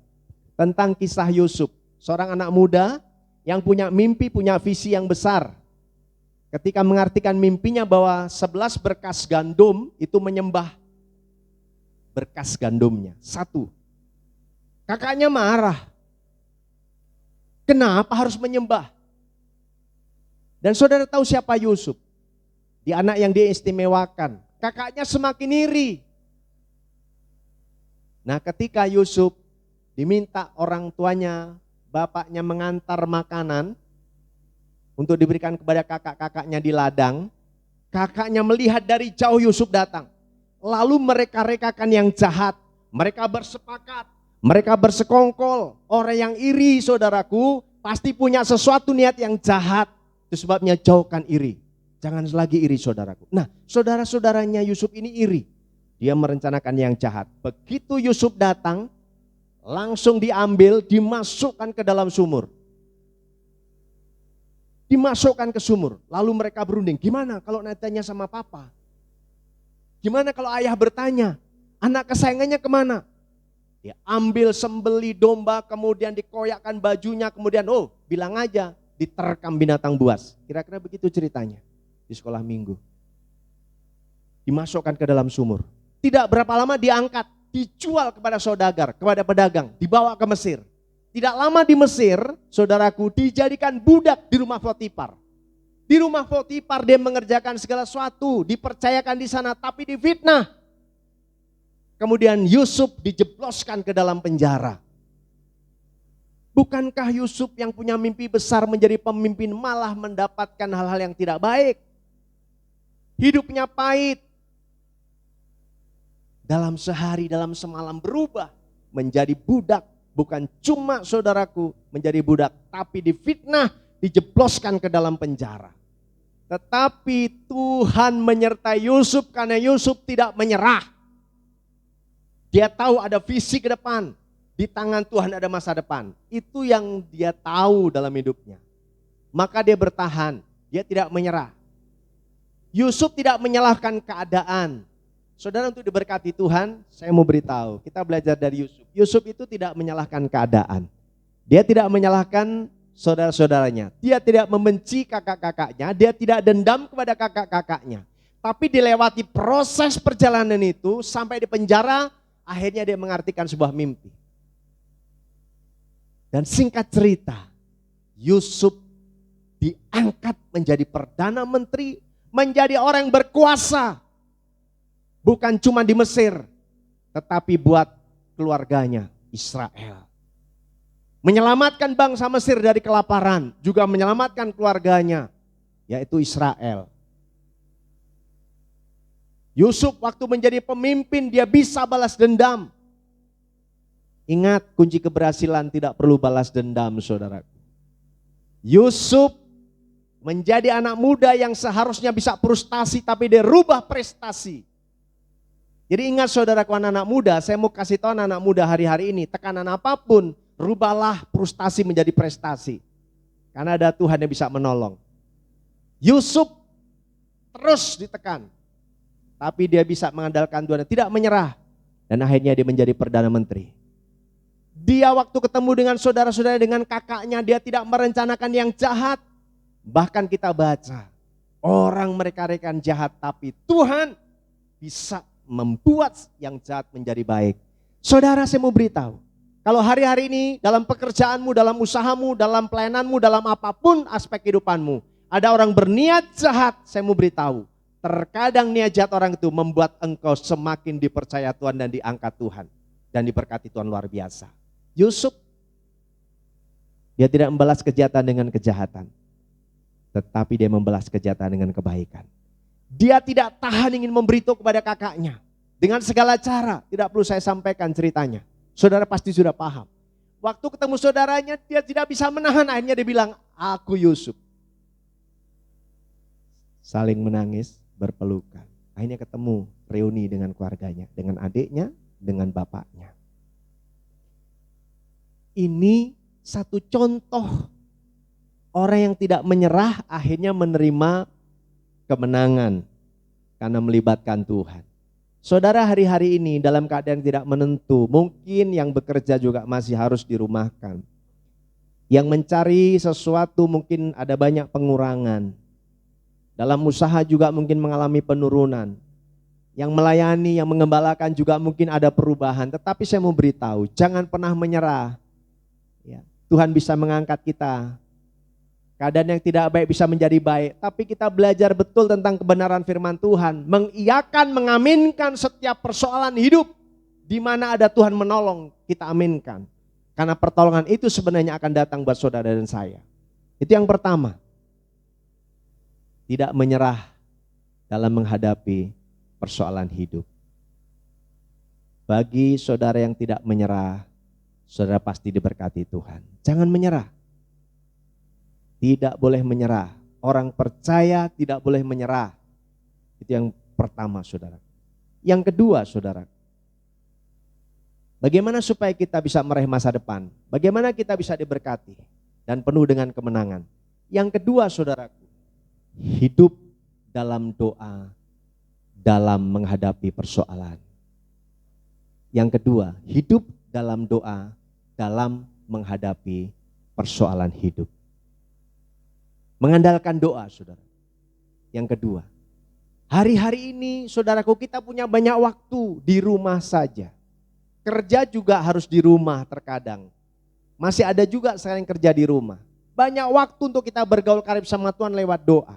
Tentang kisah Yusuf, seorang anak muda yang punya mimpi, punya visi yang besar. Ketika mengartikan mimpinya bahwa 11 berkas gandum itu menyembah berkas gandumnya. 1. Kakaknya marah. Kenapa harus menyembah? Dan saudara tahu siapa Yusuf? Di anak yang dia istimewakan. Kakaknya semakin iri. Nah, ketika Yusuf diminta orang tuanya, bapaknya mengantar makanan untuk diberikan kepada kakak-kakaknya di ladang, kakaknya melihat dari jauh Yusuf datang. Lalu mereka rekakan yang jahat. Mereka bersepakat, mereka bersekongkol. Orang yang iri, saudaraku, pasti punya sesuatu niat yang jahat. Itu sebabnya jauhkan iri. Jangan lagi iri, saudaraku. Nah, saudara-saudaranya Yusuf ini iri. Dia merencanakan yang jahat. Begitu Yusuf datang, langsung diambil, dimasukkan ke dalam sumur. Dimasukkan ke sumur. Lalu mereka berunding, gimana kalau nantinya sama papa? Gimana kalau ayah bertanya, anak kesayangannya kemana? Dia ambil sembeli domba, kemudian dikoyakkan bajunya, kemudian bilang aja diterkam binatang buas. Kira-kira begitu ceritanya di sekolah minggu. Dimasukkan ke dalam sumur. Tidak berapa lama diangkat, dijual kepada saudagar, kepada pedagang, dibawa ke Mesir. Tidak lama di Mesir, saudaraku, dijadikan budak di rumah Potifar. Di rumah Potifar dia mengerjakan segala sesuatu, dipercayakan di sana, tapi difitnah. Kemudian Yusuf dijebloskan ke dalam penjara. Bukankah Yusuf yang punya mimpi besar menjadi pemimpin malah mendapatkan hal-hal yang tidak baik? Hidupnya pahit. Dalam sehari, dalam semalam berubah menjadi budak. Bukan cuma saudaraku menjadi budak, tapi difitnah, dijebloskan ke dalam penjara. Tetapi Tuhan menyertai Yusuf karena Yusuf tidak menyerah. Dia tahu ada visi ke depan. Di tangan Tuhan ada masa depan. Itu yang dia tahu dalam hidupnya. Maka dia bertahan. Dia tidak menyerah. Yusuf tidak menyalahkan keadaan. Saudara, untuk diberkati Tuhan, saya mau beritahu. Kita belajar dari Yusuf. Yusuf itu tidak menyalahkan keadaan. Dia tidak menyalahkan saudara-saudaranya. Dia tidak membenci kakak-kakaknya. Dia tidak dendam kepada kakak-kakaknya. Tapi dilewati proses perjalanan itu sampai di penjara, akhirnya dia mengartikan sebuah mimpi. Dan singkat cerita, Yusuf diangkat menjadi perdana menteri, menjadi orang yang berkuasa. Bukan cuma di Mesir, tetapi buat keluarganya Israel. Menyelamatkan bangsa Mesir dari kelaparan, juga menyelamatkan keluarganya, yaitu Israel. Yusuf waktu menjadi pemimpin dia bisa balas dendam. Ingat, kunci keberhasilan tidak perlu balas dendam, saudaraku. Yusuf menjadi anak muda yang seharusnya bisa frustasi, tapi dia rubah prestasi. Jadi ingat saudaraku, anak-anak muda, saya mau kasih tahu anak-anak muda hari-hari ini, tekanan apapun, rubahlah frustasi menjadi prestasi. Karena ada Tuhan yang bisa menolong. Yusuf terus ditekan, tapi dia bisa mengandalkan Tuhan dan tidak menyerah. Dan akhirnya dia menjadi perdana menteri. Dia waktu ketemu dengan saudara-saudara, dengan kakaknya, dia tidak merencanakan yang jahat. Bahkan kita baca, orang mereka rekan jahat, tapi Tuhan bisa membuat yang jahat menjadi baik. Saudara, saya mau beritahu, kalau hari-hari ini dalam pekerjaanmu, dalam usahamu, dalam pelayananmu, dalam apapun aspek kehidupanmu, ada orang berniat jahat, saya mau beritahu, terkadang niat jahat orang itu membuat engkau semakin dipercaya Tuhan dan diangkat Tuhan. Dan diberkati Tuhan luar biasa. Yusuf, dia tidak membalas kejahatan dengan kejahatan, tetapi dia membalas kejahatan dengan kebaikan. Dia tidak tahan ingin memberitahu kepada kakaknya. Dengan segala cara, tidak perlu saya sampaikan ceritanya. Saudara pasti sudah paham. Waktu ketemu saudaranya, dia tidak bisa menahan, akhirnya dia bilang, aku Yusuf. Saling menangis, berpelukan. Akhirnya ketemu, reuni dengan keluarganya, dengan adiknya, dengan bapaknya. Ini satu contoh orang yang tidak menyerah akhirnya menerima kemenangan karena melibatkan Tuhan. Saudara, hari-hari ini dalam keadaan tidak menentu, mungkin yang bekerja juga masih harus dirumahkan. Yang mencari sesuatu mungkin ada banyak pengurangan. Dalam usaha juga mungkin mengalami penurunan. Yang melayani, yang mengembalakan juga mungkin ada perubahan. Tetapi saya mau beritahu, jangan pernah menyerah. Ya, Tuhan bisa mengangkat kita. Keadaan yang tidak baik bisa menjadi baik. Tapi kita belajar betul tentang kebenaran firman Tuhan. Mengiyakan, mengaminkan setiap persoalan hidup. Di mana ada Tuhan menolong, kita aminkan. Karena pertolongan itu sebenarnya akan datang buat saudara dan saya. Itu yang pertama. Tidak menyerah dalam menghadapi persoalan hidup. Bagi saudara yang tidak menyerah, saudara pasti diberkati Tuhan. Jangan menyerah. Tidak boleh menyerah. Orang percaya tidak boleh menyerah. Itu yang pertama, saudara. Yang kedua, saudara. Bagaimana supaya kita bisa meraih masa depan? Bagaimana kita bisa diberkati dan penuh dengan kemenangan? Yang kedua, saudaraku, hidup dalam doa dalam menghadapi persoalan. Yang kedua, hidup dalam doa dalam menghadapi persoalan hidup. Mengandalkan doa, saudara. Yang kedua, hari-hari ini saudaraku kita punya banyak waktu di rumah saja. Kerja juga harus di rumah terkadang. Masih ada juga sekarang yang kerja di rumah. Banyak waktu untuk kita bergaul karib sama Tuhan lewat doa.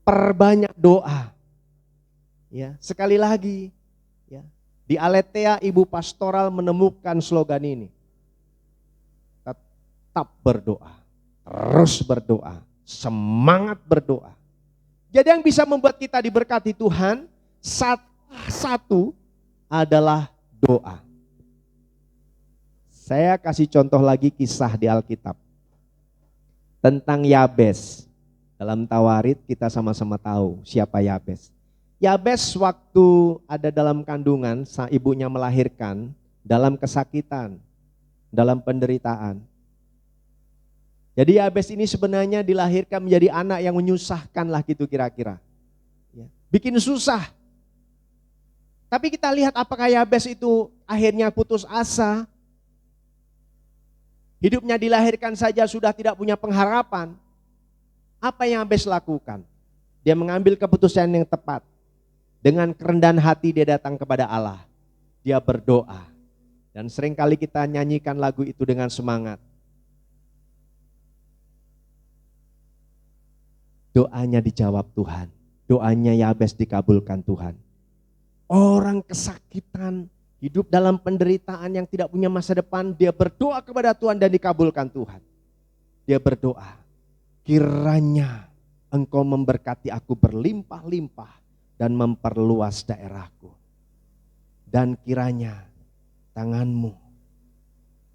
Perbanyak doa. Ya, sekali lagi, ya, di Aletheia Ibu Pastoral menemukan slogan ini. Tetap berdoa, terus berdoa, semangat berdoa. Jadi yang bisa membuat kita diberkati Tuhan, satu adalah doa. Saya kasih contoh lagi kisah di Alkitab tentang Yabes. Dalam Tawarit kita sama-sama tahu siapa Yabes. Yabes waktu ada dalam kandungan, ibunya melahirkan dalam kesakitan, dalam penderitaan. Jadi Yabes ini sebenarnya dilahirkan menjadi anak yang menyusahkan lah gitu kira-kira. Bikin susah. Tapi kita lihat apakah Yabes itu akhirnya putus asa. Hidupnya dilahirkan saja sudah tidak punya pengharapan. Apa yang Yabes lakukan? Dia mengambil keputusan yang tepat. Dengan kerendahan hati dia datang kepada Allah. Dia berdoa. Dan seringkali kita nyanyikan lagu itu dengan semangat. Doanya dijawab Tuhan. Doanya Yabes dikabulkan Tuhan. Orang kesakitan, hidup dalam penderitaan yang tidak punya masa depan, dia berdoa kepada Tuhan dan dikabulkan Tuhan. Dia berdoa, kiranya Engkau memberkati aku berlimpah-limpah dan memperluas daerahku. Dan kiranya tanganmu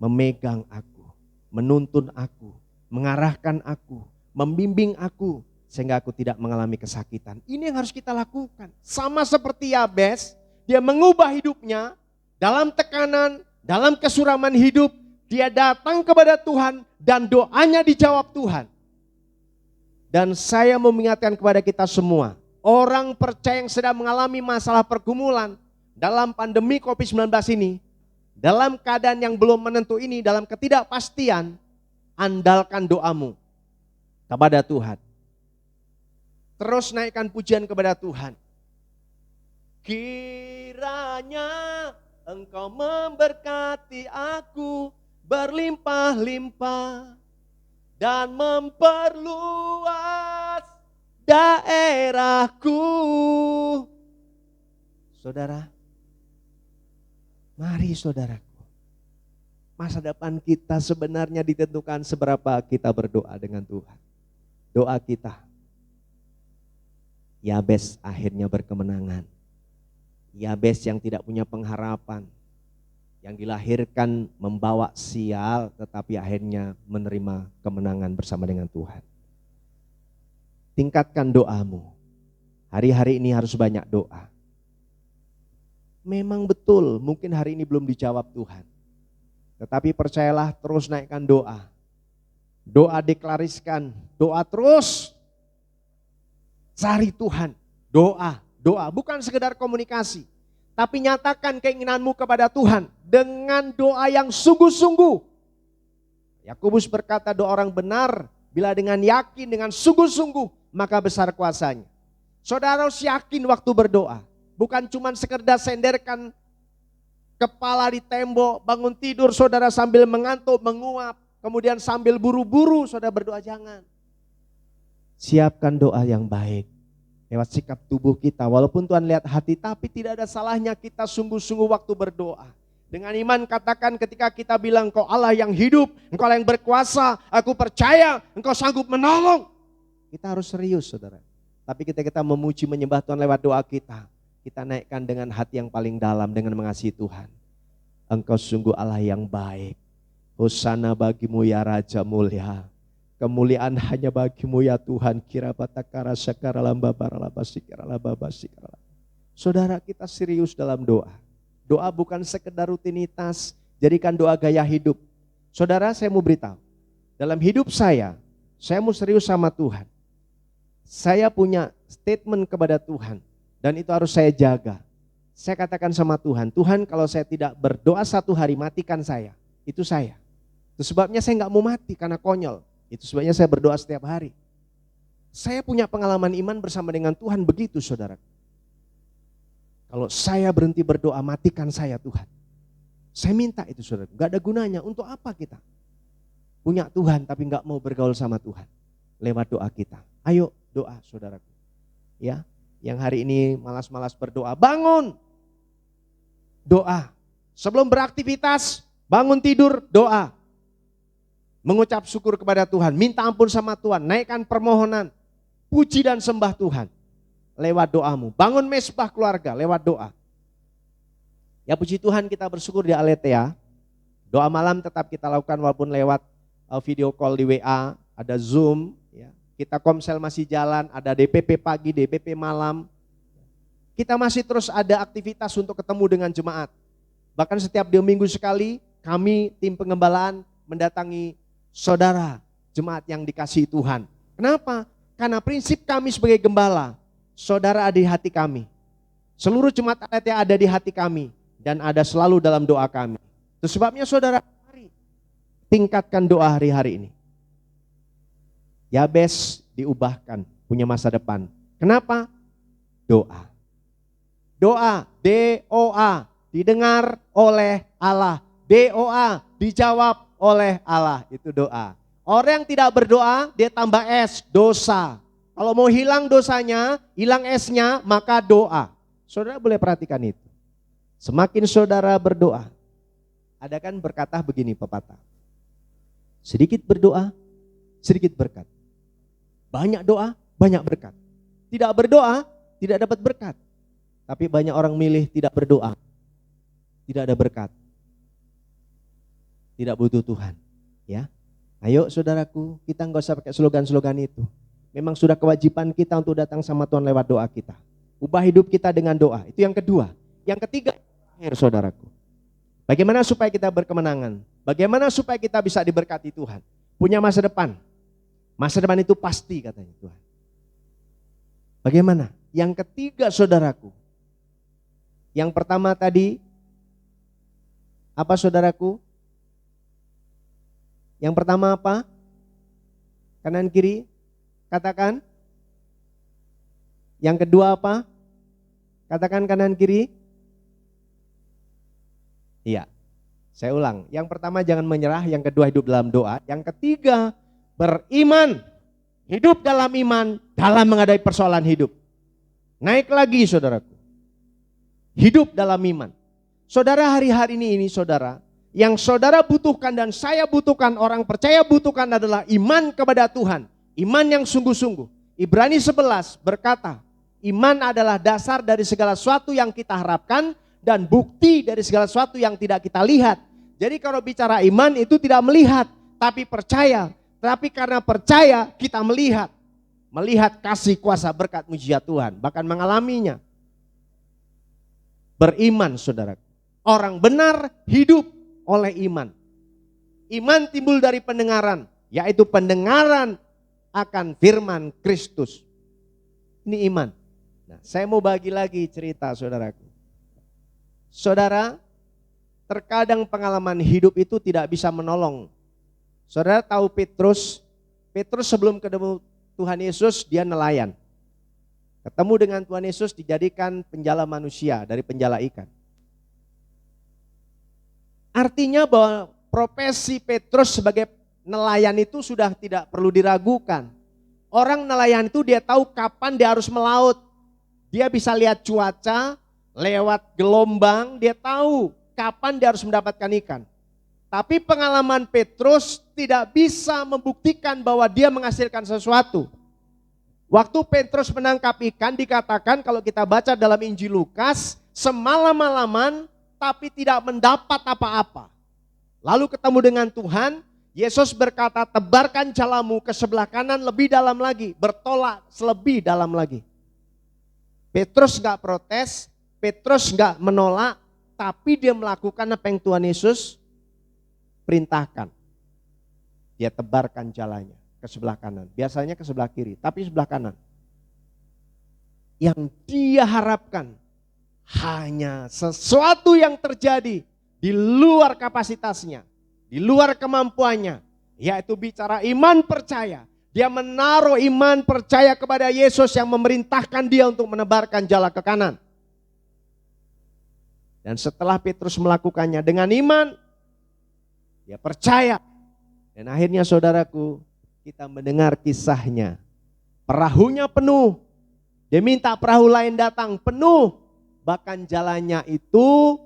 memegang aku, menuntun aku, mengarahkan aku, membimbing aku, sehingga aku tidak mengalami kesakitan. Ini yang harus kita lakukan. Sama seperti Yabes, dia mengubah hidupnya dalam tekanan, dalam kesuraman hidup. Dia datang kepada Tuhan dan doanya dijawab Tuhan. Dan saya mau mengingatkan kepada kita semua, orang percaya yang sedang mengalami masalah pergumulan dalam pandemi COVID-19 ini, dalam keadaan yang belum menentu ini, dalam ketidakpastian, andalkan doamu kepada Tuhan. Terus naikkan pujian kepada Tuhan. Kiranya Engkau memberkati aku berlimpah-limpah dan memperluas daerahku. Saudara, mari saudaraku. Masa depan kita sebenarnya ditentukan seberapa kita berdoa dengan Tuhan. Doa kita. Yabes akhirnya berkemenangan. Yabes yang tidak punya pengharapan, yang dilahirkan membawa sial tetapi akhirnya menerima kemenangan bersama dengan Tuhan. Tingkatkan doamu. Hari-hari ini harus banyak doa. Memang betul, mungkin hari ini belum dijawab Tuhan. Tetapi percayalah, terus naikkan doa. Doa deklariskan, doa terus. Cari Tuhan, doa. Bukan sekedar komunikasi. Tapi nyatakan keinginanmu kepada Tuhan dengan doa yang sungguh-sungguh. Yakobus berkata, doa orang benar bila dengan yakin, dengan sungguh-sungguh, maka besar kuasanya. Saudara harus yakin waktu berdoa. Bukan cuma sekedar senderkan kepala di tembok, bangun tidur saudara sambil mengantuk, menguap. Kemudian sambil buru-buru saudara berdoa, jangan. Siapkan doa yang baik. Lewat sikap tubuh kita, walaupun Tuhan lihat hati, tapi tidak ada salahnya kita sungguh-sungguh waktu berdoa. Dengan iman katakan ketika kita bilang, Engkau Allah yang hidup, Engkau Allah yang berkuasa, aku percaya Engkau sanggup menolong. Kita harus serius saudara. Tapi kita memuji menyembah Tuhan lewat doa kita naikkan dengan hati yang paling dalam dengan mengasihi Tuhan. Engkau sungguh Allah yang baik. Hosana bagimu ya Raja mulia. Kemuliaan hanya bagimu ya Tuhan. Kirabatakara sakara lamba baralaba sikara laba basikara. Saudara, kita serius dalam doa. Doa bukan sekedar rutinitas. Jadikan doa gaya hidup. Saudara, saya mau beritahu. Dalam hidup saya mau serius sama Tuhan. Saya punya statement kepada Tuhan. Dan itu harus saya jaga. Saya katakan sama Tuhan, Tuhan kalau saya tidak berdoa 1 hari matikan saya. Itu saya. Itu sebabnya saya nggak mau mati karena konyol. Itu sebabnya saya berdoa setiap hari. Saya punya pengalaman iman bersama dengan Tuhan begitu saudara. Kalau saya berhenti berdoa matikan saya Tuhan. Saya minta itu saudara. Gak ada gunanya. Untuk apa kita? Punya Tuhan tapi nggak mau bergaul sama Tuhan. Lewat doa kita. Ayo doa saudaraku. Ya. Yang hari ini malas-malas berdoa, bangun, doa. Sebelum beraktivitas, bangun tidur, doa. Mengucap syukur kepada Tuhan, minta ampun sama Tuhan, naikkan permohonan, puji dan sembah Tuhan. Lewat doamu, bangun mesbah keluarga, lewat doa. Ya puji Tuhan kita bersyukur di Aletheia. Doa malam tetap kita lakukan walaupun lewat video call di WA, ada Zoom, ya. Kita komsel masih jalan, ada DPP pagi, DPP malam. Kita masih terus ada aktivitas untuk ketemu dengan jemaat. Bahkan setiap 2 minggu sekali kami tim pengembalaan mendatangi saudara jemaat yang dikasihi Tuhan. Kenapa? Karena prinsip kami sebagai gembala, saudara ada di hati kami. Seluruh jemaat yang ada di hati kami dan ada selalu dalam doa kami. Itu sebabnya saudara, mari tingkatkan doa hari-hari ini. Yabes diubahkan, punya masa depan. Kenapa? Doa. Doa, D-O-A, didengar oleh Allah. D-O-A, dijawab oleh Allah, itu doa. Orang yang tidak berdoa, dia tambah S, dosa. Kalau mau hilang dosanya, hilang S-nya, maka doa. Saudara boleh perhatikan itu. Semakin saudara berdoa, ada kan berkata begini pepatah. Sedikit berdoa, sedikit berkat. Banyak doa, banyak berkat. Tidak berdoa, tidak dapat berkat. Tapi banyak orang milih tidak berdoa. Tidak ada berkat. Tidak butuh Tuhan. Ya, ayo saudaraku, kita enggak usah pakai slogan-slogan itu. Memang sudah kewajiban kita untuk datang sama Tuhan lewat doa kita. Ubah hidup kita dengan doa. Itu yang kedua. Yang ketiga, saudaraku. Bagaimana supaya kita berkemenangan? Bagaimana supaya kita bisa diberkati Tuhan? Punya masa depan. Masa depan itu pasti katanya Tuhan. Bagaimana? Yang ketiga saudaraku. Yang pertama tadi, apa saudaraku? Yang pertama apa? Kanan kiri, katakan. Yang kedua apa? Katakan kanan kiri. Iya, saya ulang. Yang pertama jangan menyerah, yang kedua hidup dalam doa. Yang ketiga beriman, hidup dalam iman dalam menghadapi persoalan hidup. Naik lagi saudaraku, hidup dalam iman. Saudara hari-hari ini saudara, yang saudara butuhkan dan saya butuhkan, orang percaya butuhkan adalah iman kepada Tuhan. Iman yang sungguh-sungguh. Ibrani 11 berkata, iman adalah dasar dari segala sesuatu yang kita harapkan dan bukti dari segala sesuatu yang tidak kita lihat. Jadi kalau bicara iman itu tidak melihat, tapi percaya. Tapi karena percaya kita melihat. melihat kasih kuasa berkat mujizat Tuhan, bahkan mengalaminya. Beriman saudara. Orang benar hidup oleh iman. Iman timbul dari pendengaran, yaitu pendengaran akan firman Kristus. Ini iman. Nah, saya mau bagi lagi cerita saudaraku. Saudara, terkadang pengalaman hidup itu tidak bisa menolong. Saudara tahu Petrus sebelum ketemu Tuhan Yesus dia nelayan. Ketemu dengan Tuhan Yesus dijadikan penjala manusia dari penjala ikan. Artinya bahwa profesi Petrus sebagai nelayan itu sudah tidak perlu diragukan. Orang nelayan itu dia tahu kapan dia harus melaut. Dia bisa lihat cuaca, lewat gelombang, dia tahu kapan dia harus mendapatkan ikan. Tapi pengalaman Petrus tidak bisa membuktikan bahwa dia menghasilkan sesuatu. Waktu Petrus menangkap ikan dikatakan kalau kita baca dalam Injil Lukas, semalam-malaman tapi tidak mendapat apa-apa. Lalu ketemu dengan Tuhan, Yesus berkata, tebarkan jalamu ke sebelah kanan lebih dalam lagi, bertolak lebih dalam lagi. Petrus gak protes, Petrus gak menolak, tapi dia melakukan apa yang Tuhan Yesus perintahkan. Dia tebarkan jalannya ke sebelah kanan, biasanya ke sebelah kiri, tapi sebelah kanan. Yang dia harapkan hanya sesuatu yang terjadi di luar kapasitasnya, di luar kemampuannya, yaitu bicara iman percaya. Dia menaruh iman percaya kepada Yesus yang memerintahkan dia untuk menebarkan jala ke kanan. Dan setelah Petrus melakukannya dengan iman, dia percaya. Dan akhirnya saudaraku, kita mendengar kisahnya. Perahunya penuh. Dia minta perahu lain datang penuh. Bahkan jalannya itu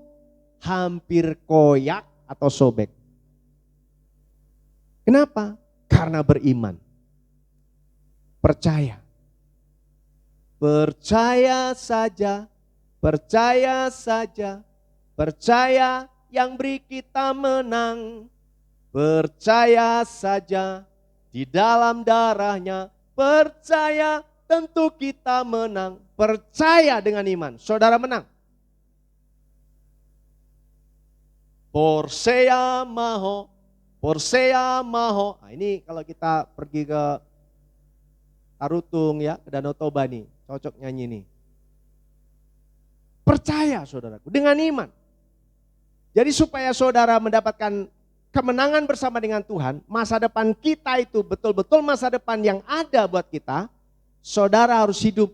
hampir koyak atau sobek. Kenapa? Karena beriman. Percaya. Percaya saja. Percaya saja. Percaya yang beri kita menang. Percaya saja di dalam darahnya. Percaya tentu kita menang. Percaya dengan iman. Saudara menang. Porsea maho. Porsea maho. Nah, ini kalau kita pergi ke Tarutung ya, ke Danau Toba nih. Cocok nyanyi nih. Percaya saudaraku dengan iman. Jadi supaya saudara mendapatkan kemenangan bersama dengan Tuhan, masa depan kita itu betul-betul masa depan yang ada buat kita, saudara harus hidup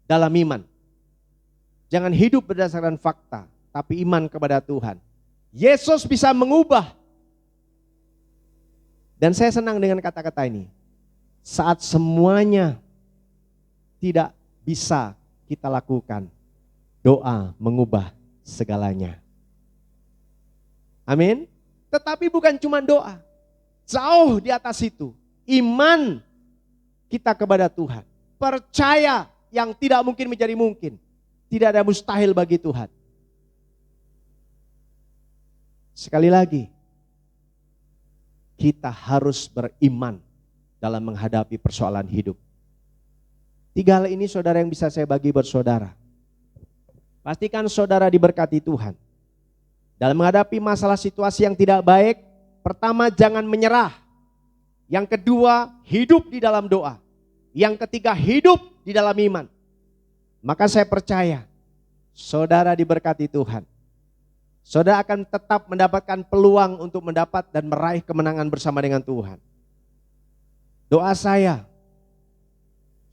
dalam iman. Jangan hidup berdasarkan fakta, tapi iman kepada Tuhan. Yesus bisa mengubah. Dan saya senang dengan kata-kata ini. Saat semuanya tidak bisa kita lakukan, doa mengubah segalanya. Amin. Tetapi bukan cuma doa. Jauh di atas itu. Iman kita kepada Tuhan. Percaya yang tidak mungkin menjadi mungkin. Tidak ada mustahil bagi Tuhan. Sekali lagi. Kita harus beriman dalam menghadapi persoalan hidup. 3 hal ini saudara yang bisa saya bagi buat saudara. Pastikan saudara diberkati Tuhan. Dalam menghadapi masalah situasi yang tidak baik, pertama jangan menyerah. Yang kedua, hidup di dalam doa. Yang ketiga, hidup di dalam iman. Maka saya percaya, saudara diberkati Tuhan. Saudara akan tetap mendapatkan peluang untuk mendapat dan meraih kemenangan bersama dengan Tuhan. Doa saya,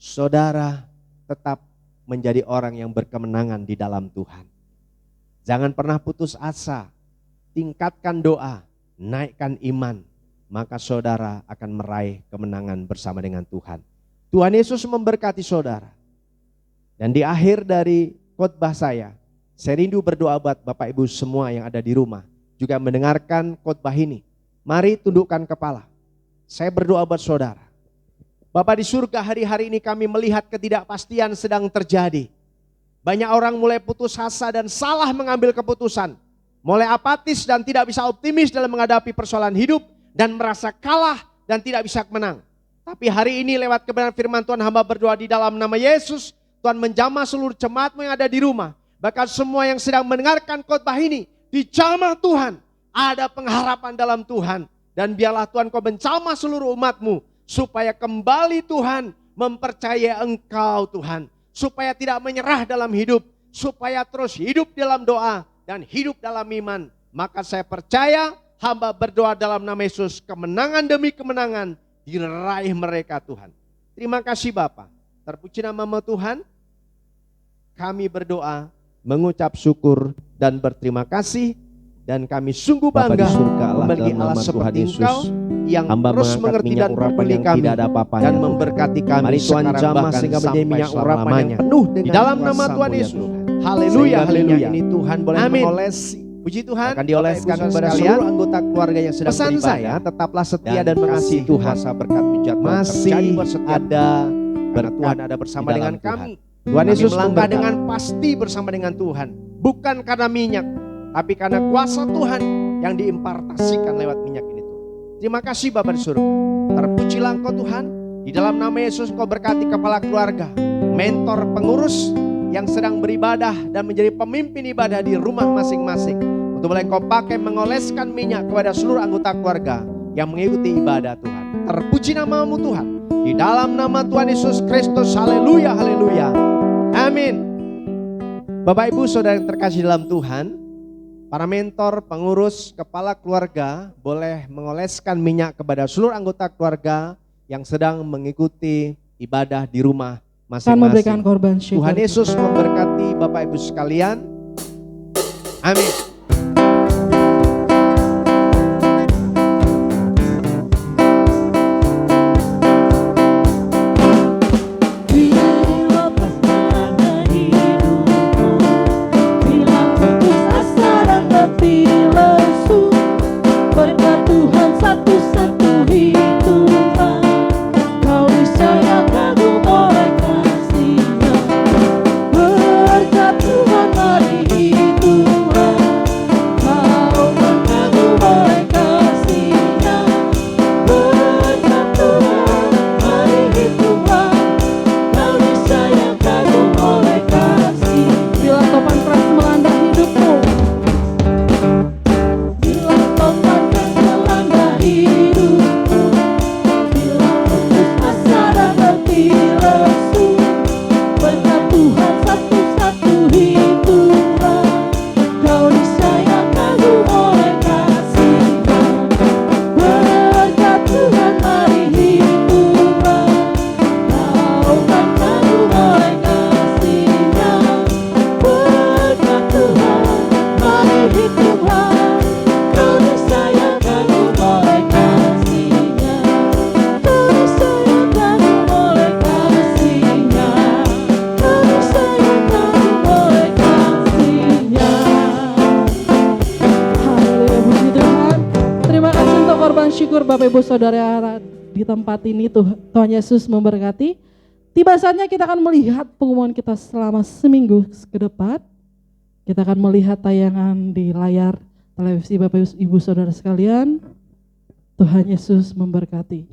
saudara tetap menjadi orang yang berkemenangan di dalam Tuhan. Jangan pernah putus asa, tingkatkan doa, naikkan iman, maka saudara akan meraih kemenangan bersama dengan Tuhan. Tuhan Yesus memberkati saudara. Dan di akhir dari khotbah saya rindu berdoa buat Bapak Ibu semua yang ada di rumah, juga mendengarkan khotbah ini. Mari tundukkan kepala. Saya berdoa buat saudara. Bapak di surga, hari-hari ini kami melihat ketidakpastian sedang terjadi. Banyak orang mulai putus asa dan salah mengambil keputusan. Mulai apatis dan tidak bisa optimis dalam menghadapi persoalan hidup. Dan merasa kalah dan tidak bisa menang. Tapi hari ini lewat kebenaran firman Tuhan, hamba berdoa di dalam nama Yesus, Tuhan menjamah seluruh jemaat-Mu yang ada di rumah. Bahkan semua yang sedang mendengarkan khotbah ini, dijamah Tuhan. Ada pengharapan dalam Tuhan. Dan biarlah Tuhan Kau menjamah seluruh umat-Mu, supaya kembali Tuhan mempercayai Engkau Tuhan. Supaya tidak menyerah dalam hidup, supaya terus hidup dalam doa dan hidup dalam iman. Maka saya percaya, hamba berdoa dalam nama Yesus, kemenangan demi kemenangan diraih mereka Tuhan. Terima kasih Bapa. Terpuji nama Tuhan. Kami berdoa, mengucap syukur dan berterima kasih. Dan kami sungguh Bapa di bangga surga, Allah, memiliki dalam Allah nama seperti Tuhan Yesus, Engkau yang hamba terus mengangkat mengerti minyak dan urapan peduli yang kami tidak ada apa-apanya, dan Tuhan. memberkati kami Mari Tuhan sekarang jamah bahkan sehingga menjadi sampai minyak urapan yang selama-lamanya. penuh Di dengan dalam nama kuasa-Mu, Tuhan ya Yesus. Tuhan. Haleluya, Sehingga minyak haleluya. ini Tuhan boleh Amin. mengolesi, Puji Tuhan. akan dioleskan Bapak, Ibu, kepada sekalian. seluruh anggota keluarga yang sedang Pesan beribadah. saya, tetaplah setia Dan dan mengasihi kasih Tuhan. kuasa berkat hujat Tuhan Masih terjadi buat setiap ada karena berkat Tuhan ada bersama di dalam dengan Tuhan. kami. Tuhan Kami Yesus melangkah melangkah dengan dengan pasti bersama dengan Tuhan. Bukan karena minyak, tapi karena kuasa Tuhan yang diimpartasikan lewat minyak ini Tuhan. Terima kasih Bapa di surga. Terpujilah Engkau Tuhan. Di dalam nama Yesus Engkau berkati kepala keluarga, mentor pengurus yang sedang beribadah dan menjadi pemimpin ibadah di rumah masing-masing. Untuk boleh Kau pakai mengoleskan minyak kepada seluruh anggota keluarga yang mengikuti ibadah Tuhan. Terpuji nama-Mu Tuhan. Di dalam nama Tuhan Yesus Kristus. Haleluya, haleluya. Amin. Bapak Ibu Saudara yang terkasih dalam Tuhan, para mentor, pengurus, kepala keluarga boleh mengoleskan minyak kepada seluruh anggota keluarga yang sedang mengikuti ibadah di rumah Akan memberikan masing-masing. korban syukur. Tuhan Yesus memberkati Bapak Ibu sekalian. Amin. Bila pesona hidupku, bila putus asa dan letih lesu, berkat Tuhan satu-satu hitungan, kau niscaya kagum oleh kasih-Nya. Berkat Tuhan mari hitungan, kau akan kagum oleh kasih-Nya. Berkat Tuhan mari hitungan, kau niscaya kagum oleh kasih. Bila topan keras melanda hidupmu, Bila topan keras melanda hidupku, bila putus asa dan letih lesu, berkat Tuhan satu-satu hitungan, kau niscaya kagum oleh kasih-Nya. Berkat Tuhan mari hitungan, kau akan kagum oleh kasih-Nya. Berkat Tuhan mari hitungan, kau niscaya kagum oleh kasih-Nya. Kau niscaya kagum oleh kasih-Nya. Kau niscaya kagum oleh kasih-Nya. haleluya, puji Tuhan. Terima kasih untuk korban syukur Bapak Ibu Saudara di tempat ini. Tuhan Yesus memberkati. Tiba saatnya kita akan melihat pengumuman kita selama seminggu ke depan. Kita akan melihat tayangan di layar televisi Bapak Ibu Saudara sekalian. Tuhan Yesus memberkati.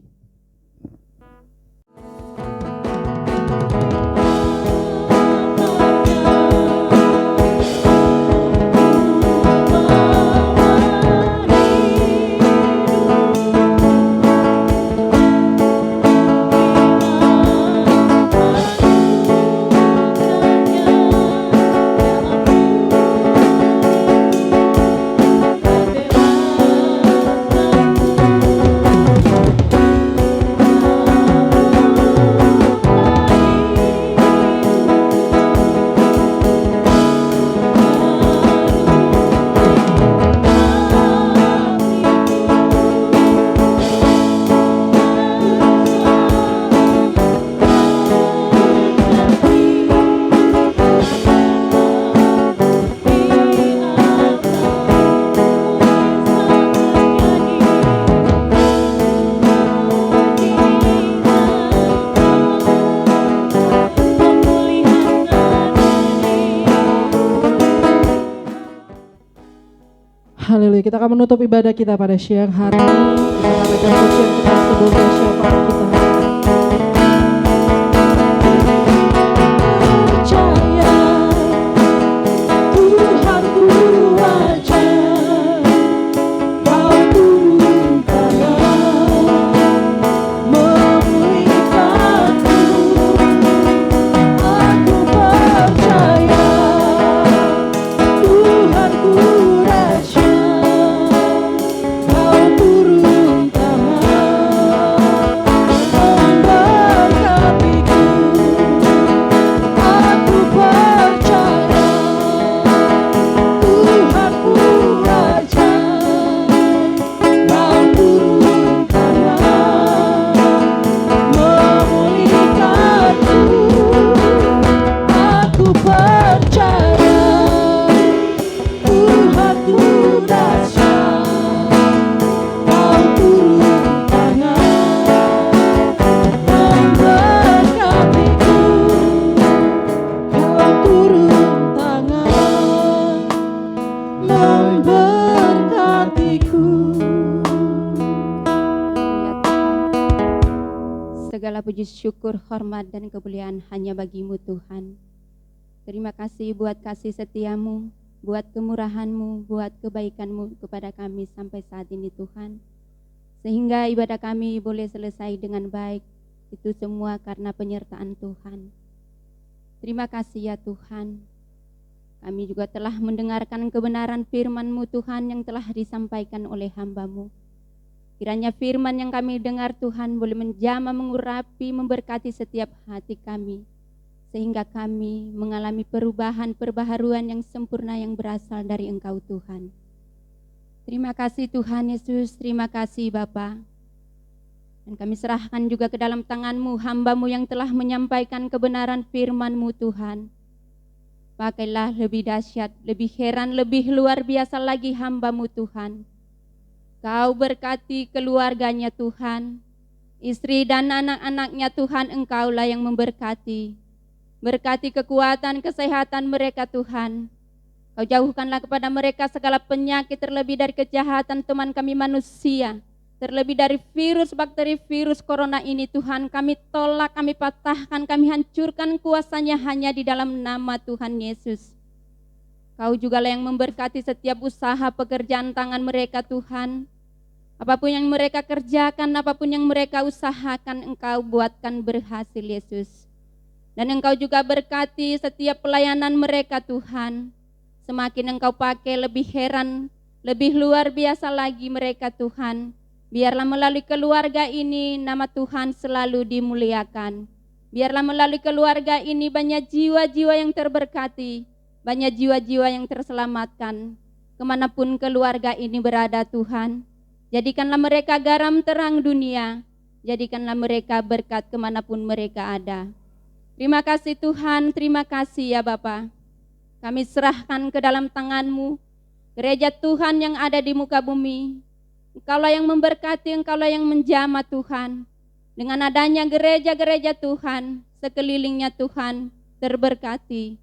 Haleluya, kita akan menutup ibadah kita pada siang hari ini. Kita akan baca pujian kita sebelum siapa kita. puji syukur, hormat, dan kemuliaan hanya bagi-Mu Tuhan. Terima kasih buat kasih setiamu, buat kemurahan-Mu, buat kebaikan-Mu kepada kami sampai saat ini Tuhan. Sehingga ibadah kami boleh selesai dengan baik, itu semua karena penyertaan Tuhan. Terima kasih ya Tuhan. Kami juga telah mendengarkan kebenaran firman-Mu Tuhan yang telah disampaikan oleh hamba-Mu. Kiranya firman yang kami dengar Tuhan boleh menjamah, mengurapi, memberkati setiap hati kami. Sehingga kami mengalami perubahan, perbaharuan yang sempurna yang berasal dari Engkau Tuhan. Terima kasih Tuhan Yesus, terima kasih Bapa. Dan kami serahkan juga ke dalam tangan-Mu, hamba-Mu yang telah menyampaikan kebenaran firman-Mu Tuhan. Pakailah lebih dahsyat, lebih heran, lebih luar biasa lagi hamba-Mu Tuhan. Kau berkati keluarganya Tuhan, istri dan anak-anaknya Tuhan, Engkaulah yang memberkati. Berkati kekuatan, kesehatan mereka Tuhan. Kau jauhkanlah kepada mereka segala penyakit, terlebih dari kejahatan teman kami manusia. Terlebih dari virus, bakteri, virus corona ini Tuhan, kami tolak, kami patahkan, kami hancurkan kuasanya hanya di dalam nama Tuhan Yesus. Kau jugalah yang memberkati setiap usaha pekerjaan tangan mereka Tuhan. Apapun yang mereka kerjakan, apapun yang mereka usahakan, Engkau buatkan berhasil Yesus. Dan Engkau juga berkati setiap pelayanan mereka Tuhan. Semakin Engkau pakai lebih heran, lebih luar biasa lagi mereka Tuhan. Biarlah melalui keluarga ini nama Tuhan selalu dimuliakan. Biarlah melalui keluarga ini banyak jiwa-jiwa yang terberkati, banyak jiwa-jiwa yang terselamatkan. Kemanapun keluarga ini berada Tuhan, jadikanlah mereka garam terang dunia, jadikanlah mereka berkat kemanapun mereka ada. Terima kasih Tuhan, terima kasih ya Bapa. Kami serahkan ke dalam tangan-Mu, gereja Tuhan yang ada di muka bumi. Engkaulah yang memberkati, Engkaulah yang menjamah Tuhan. Dengan adanya gereja-gereja Tuhan, sekelilingnya Tuhan terberkati.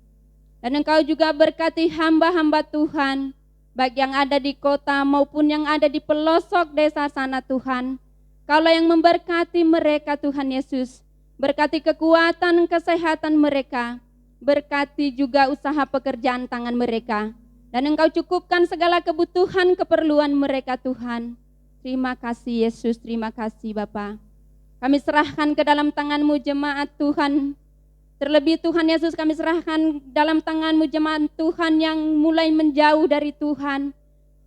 Dan Engkau juga berkati hamba-hamba Tuhan, baik yang ada di kota maupun yang ada di pelosok desa sana Tuhan. Engkaulah yang memberkati mereka Tuhan Yesus. Berkati kekuatan, kesehatan mereka. Berkati juga usaha pekerjaan tangan mereka. Dan Engkau cukupkan segala kebutuhan, keperluan mereka Tuhan. Terima kasih Yesus, terima kasih Bapa. Kami serahkan ke dalam tangan-Mu jemaat Tuhan. Terlebih Tuhan Yesus, kami serahkan dalam tangan-Mu jemaat Tuhan yang mulai menjauh dari Tuhan.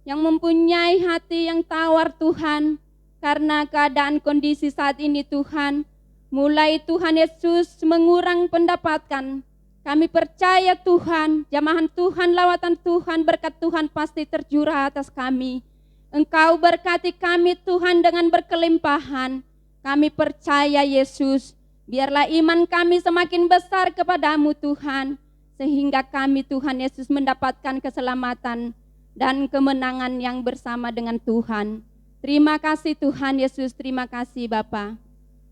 Yang mempunyai hati yang tawar Tuhan. Karena keadaan kondisi saat ini Tuhan. Mulai Tuhan Yesus mengurang pendapatan. Kami percaya Tuhan, jamahan Tuhan, lawatan Tuhan, berkat Tuhan pasti tercurah atas kami. Engkau berkati kami Tuhan dengan berkelimpahan. Kami percaya Yesus, biarlah iman kami semakin besar kepadamu Tuhan. Sehingga kami Tuhan Yesus mendapatkan keselamatan dan kemenangan yang bersama dengan Tuhan. Terima kasih Tuhan Yesus, terima kasih Bapa.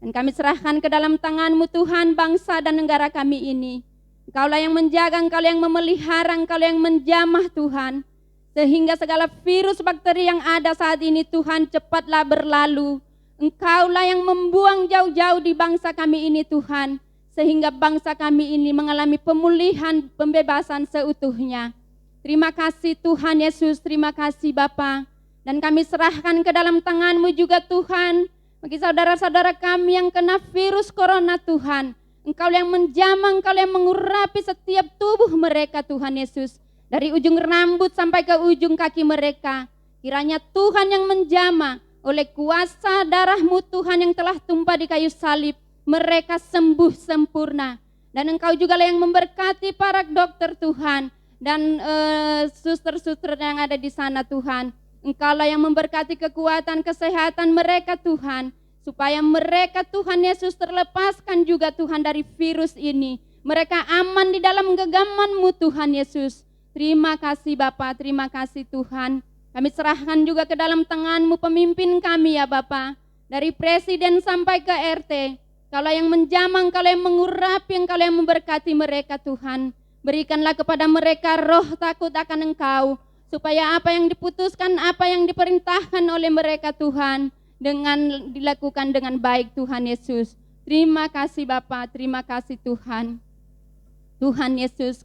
Dan kami serahkan ke dalam tangan-Mu Tuhan bangsa dan negara kami ini. Engkaulah yang menjaga, Engkaulah yang memelihara, Engkaulah yang menjamah Tuhan. Sehingga segala virus bakteri yang ada saat ini Tuhan cepatlah berlalu. Engkaulah yang membuang jauh-jauh di bangsa kami ini Tuhan. Sehingga bangsa kami ini mengalami pemulihan, pembebasan seutuhnya. Terima kasih Tuhan Yesus, terima kasih Bapa. Dan kami serahkan ke dalam tangan-Mu juga Tuhan. Bagi saudara-saudara kami yang kena virus corona Tuhan. Engkau yang menjamah, Engkau yang mengurapi setiap tubuh mereka Tuhan Yesus. Dari ujung rambut sampai ke ujung kaki mereka. Kiranya Tuhan yang menjamah oleh kuasa darah-Mu Tuhan yang telah tumpah di kayu salib. Mereka sembuh sempurna. Dan Engkau juga yang memberkati para dokter Tuhan. Dan suster-suster yang ada di sana Tuhan. Engkaulah yang memberkati kekuatan kesehatan mereka Tuhan. Supaya mereka Tuhan Yesus terlepaskan juga Tuhan dari virus ini. Mereka aman di dalam genggaman-Mu Tuhan Yesus. Terima kasih Bapa, terima kasih Tuhan. Kami serahkan juga ke dalam tangan-Mu pemimpin kami ya Bapa. Dari presiden sampai ke RT. Engkaulah yang menjamah, Engkaulah yang mengurapi, Engkaulah yang memberkati mereka Tuhan. Berikanlah kepada mereka roh takut akan Engkau. Supaya apa yang diputuskan, apa yang diperintahkan oleh mereka Tuhan. Dengan dilakukan dengan baik Tuhan Yesus. Terima kasih Bapa, terima kasih Tuhan. Tuhan Yesus,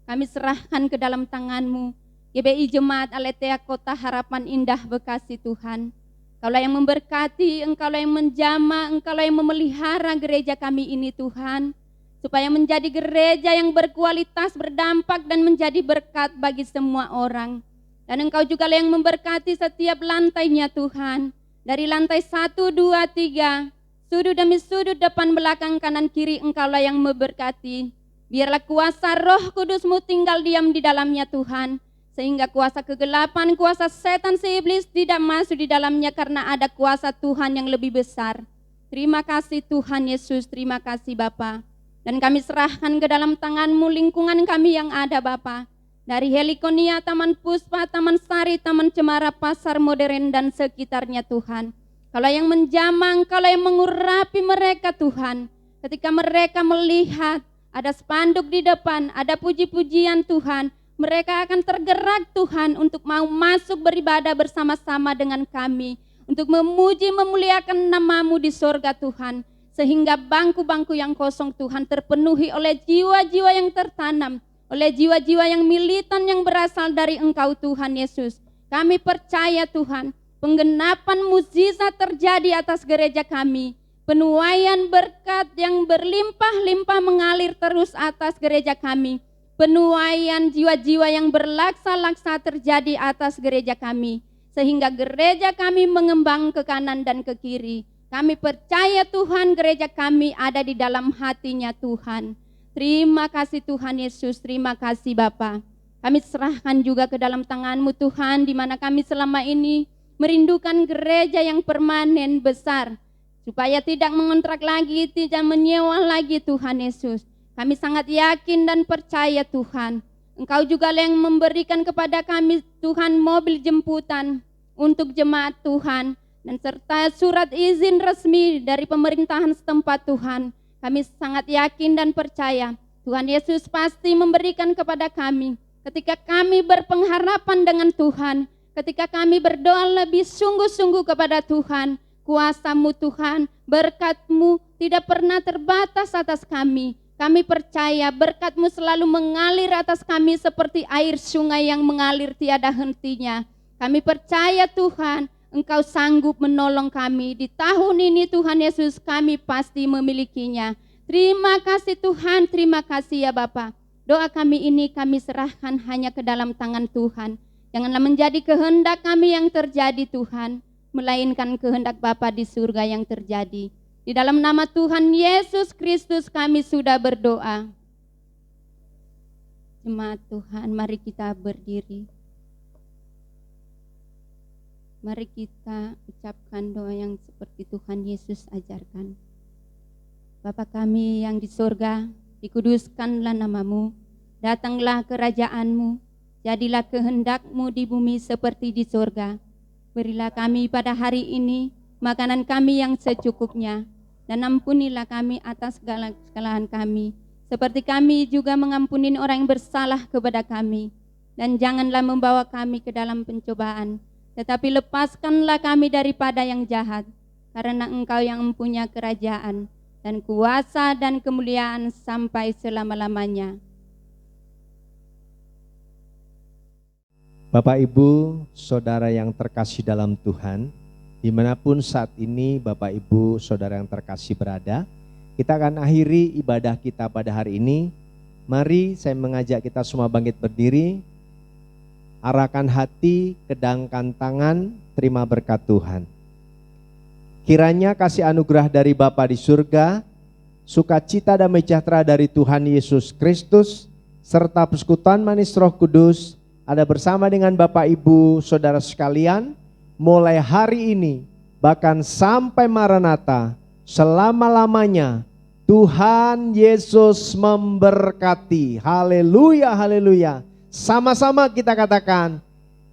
kami serahkan ke dalam tangan-Mu. GBI Jemaat Aletheia Kota Harapan Indah Bekasi Tuhan. Engkaulah yang memberkati, Engkaulah yang menjamah, Engkaulah yang memelihara gereja kami ini Tuhan. Supaya menjadi gereja yang berkualitas, berdampak dan menjadi berkat bagi semua orang. Dan Engkau juga yang memberkati setiap lantainya Tuhan. Dari lantai 1, 2, 3, sudut demi sudut, depan, belakang, kanan, kiri, Engkaulah yang memberkati. Biarlah kuasa Roh Kudus-Mu tinggal diam di dalamnya Tuhan. Sehingga kuasa kegelapan, kuasa setan si iblis tidak masuk di dalamnya karena ada kuasa Tuhan yang lebih besar. Terima kasih Tuhan Yesus, terima kasih Bapa. Dan kami serahkan ke dalam tangan-Mu lingkungan kami yang ada Bapa. Dari Helikonia, Taman Puspa, Taman Sari, Taman Cemara, Pasar Modern dan sekitarnya Tuhan. Kalau yang menjamah, kalau yang mengurapi mereka Tuhan. Ketika mereka melihat ada spanduk di depan, ada puji-pujian Tuhan, mereka akan tergerak Tuhan untuk mau masuk beribadah bersama-sama dengan kami. Untuk memuji, memuliakan nama-Mu di sorga Tuhan. Sehingga bangku-bangku yang kosong Tuhan terpenuhi oleh jiwa-jiwa yang tertanam. Oleh jiwa-jiwa yang militan yang berasal dari Engkau Tuhan Yesus. Kami percaya Tuhan, penggenapan mukjizat terjadi atas gereja kami. Penuaian berkat yang berlimpah-limpah mengalir terus atas gereja kami. Penuaian jiwa-jiwa yang berlaksa-laksa terjadi atas gereja kami. Sehingga gereja kami mengembang ke kanan dan ke kiri. Kami percaya Tuhan gereja kami ada di dalam hatinya Tuhan. Terima kasih Tuhan Yesus, terima kasih Bapa. Kami serahkan juga ke dalam tangan-Mu Tuhan, di mana kami selama ini merindukan gereja yang permanen besar. Supaya tidak mengontrak lagi, tidak menyewa lagi Tuhan Yesus. Kami sangat yakin dan percaya Tuhan. Engkau juga yang memberikan kepada kami Tuhan mobil jemputan untuk jemaat Tuhan. Dan serta surat izin resmi dari pemerintahan setempat Tuhan. Kami sangat yakin dan percaya Tuhan Yesus pasti memberikan kepada kami. Ketika kami berpengharapan dengan Tuhan. Ketika kami berdoa lebih sungguh-sungguh kepada Tuhan. Kuasa-Mu Tuhan, berkat-Mu tidak pernah terbatas atas kami. Kami percaya berkat-Mu selalu mengalir atas kami seperti air sungai yang mengalir tiada hentinya. Kami percaya Tuhan, Engkau sanggup menolong kami. Di tahun ini Tuhan Yesus kami pasti memilikinya. Terima kasih Tuhan, terima kasih ya Bapa. Doa kami ini kami serahkan hanya ke dalam tangan Tuhan. Janganlah menjadi kehendak kami yang terjadi Tuhan, melainkan kehendak Bapa di surga yang terjadi. Di dalam nama Tuhan Yesus Kristus kami sudah berdoa. Jemaat Tuhan, mari kita berdiri. Mari kita ucapkan doa yang seperti Tuhan Yesus ajarkan. Bapa kami yang di surga, dikuduskanlah nama-Mu, datanglah kerajaan-Mu, jadilah kehendak-Mu di bumi seperti di surga. Berilah kami pada hari ini makanan kami yang secukupnya, dan ampunilah kami atas segala kesalahan kami, seperti kami juga mengampuni orang yang bersalah kepada kami. Dan janganlah membawa kami ke dalam pencobaan, tetapi lepaskanlah kami daripada yang jahat, karena Engkau yang mempunyai kerajaan dan kuasa dan kemuliaan sampai selama-lamanya. Bapak, Ibu, Saudara yang terkasih dalam Tuhan, dimanapun saat ini Bapak, Ibu, Saudara yang terkasih berada, kita akan akhiri ibadah kita pada hari ini. Mari saya mengajak kita semua bangkit berdiri, arahkan hati, kedangkan tangan, terima berkat Tuhan. Kiranya kasih anugerah dari Bapa di surga, sukacita dan sejahtera dari Tuhan Yesus Kristus, serta persekutuan manis Roh Kudus ada bersama dengan Bapak, Ibu, Saudara sekalian, mulai hari ini, bahkan sampai Maranatha, selama-lamanya. Tuhan Yesus memberkati. Haleluya, haleluya. Sama-sama kita katakan,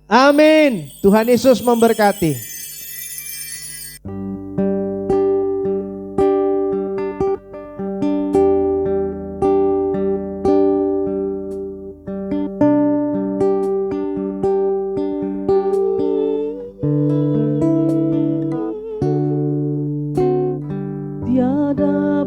amin. Tuhan Yesus memberkati. Tiada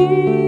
hidup.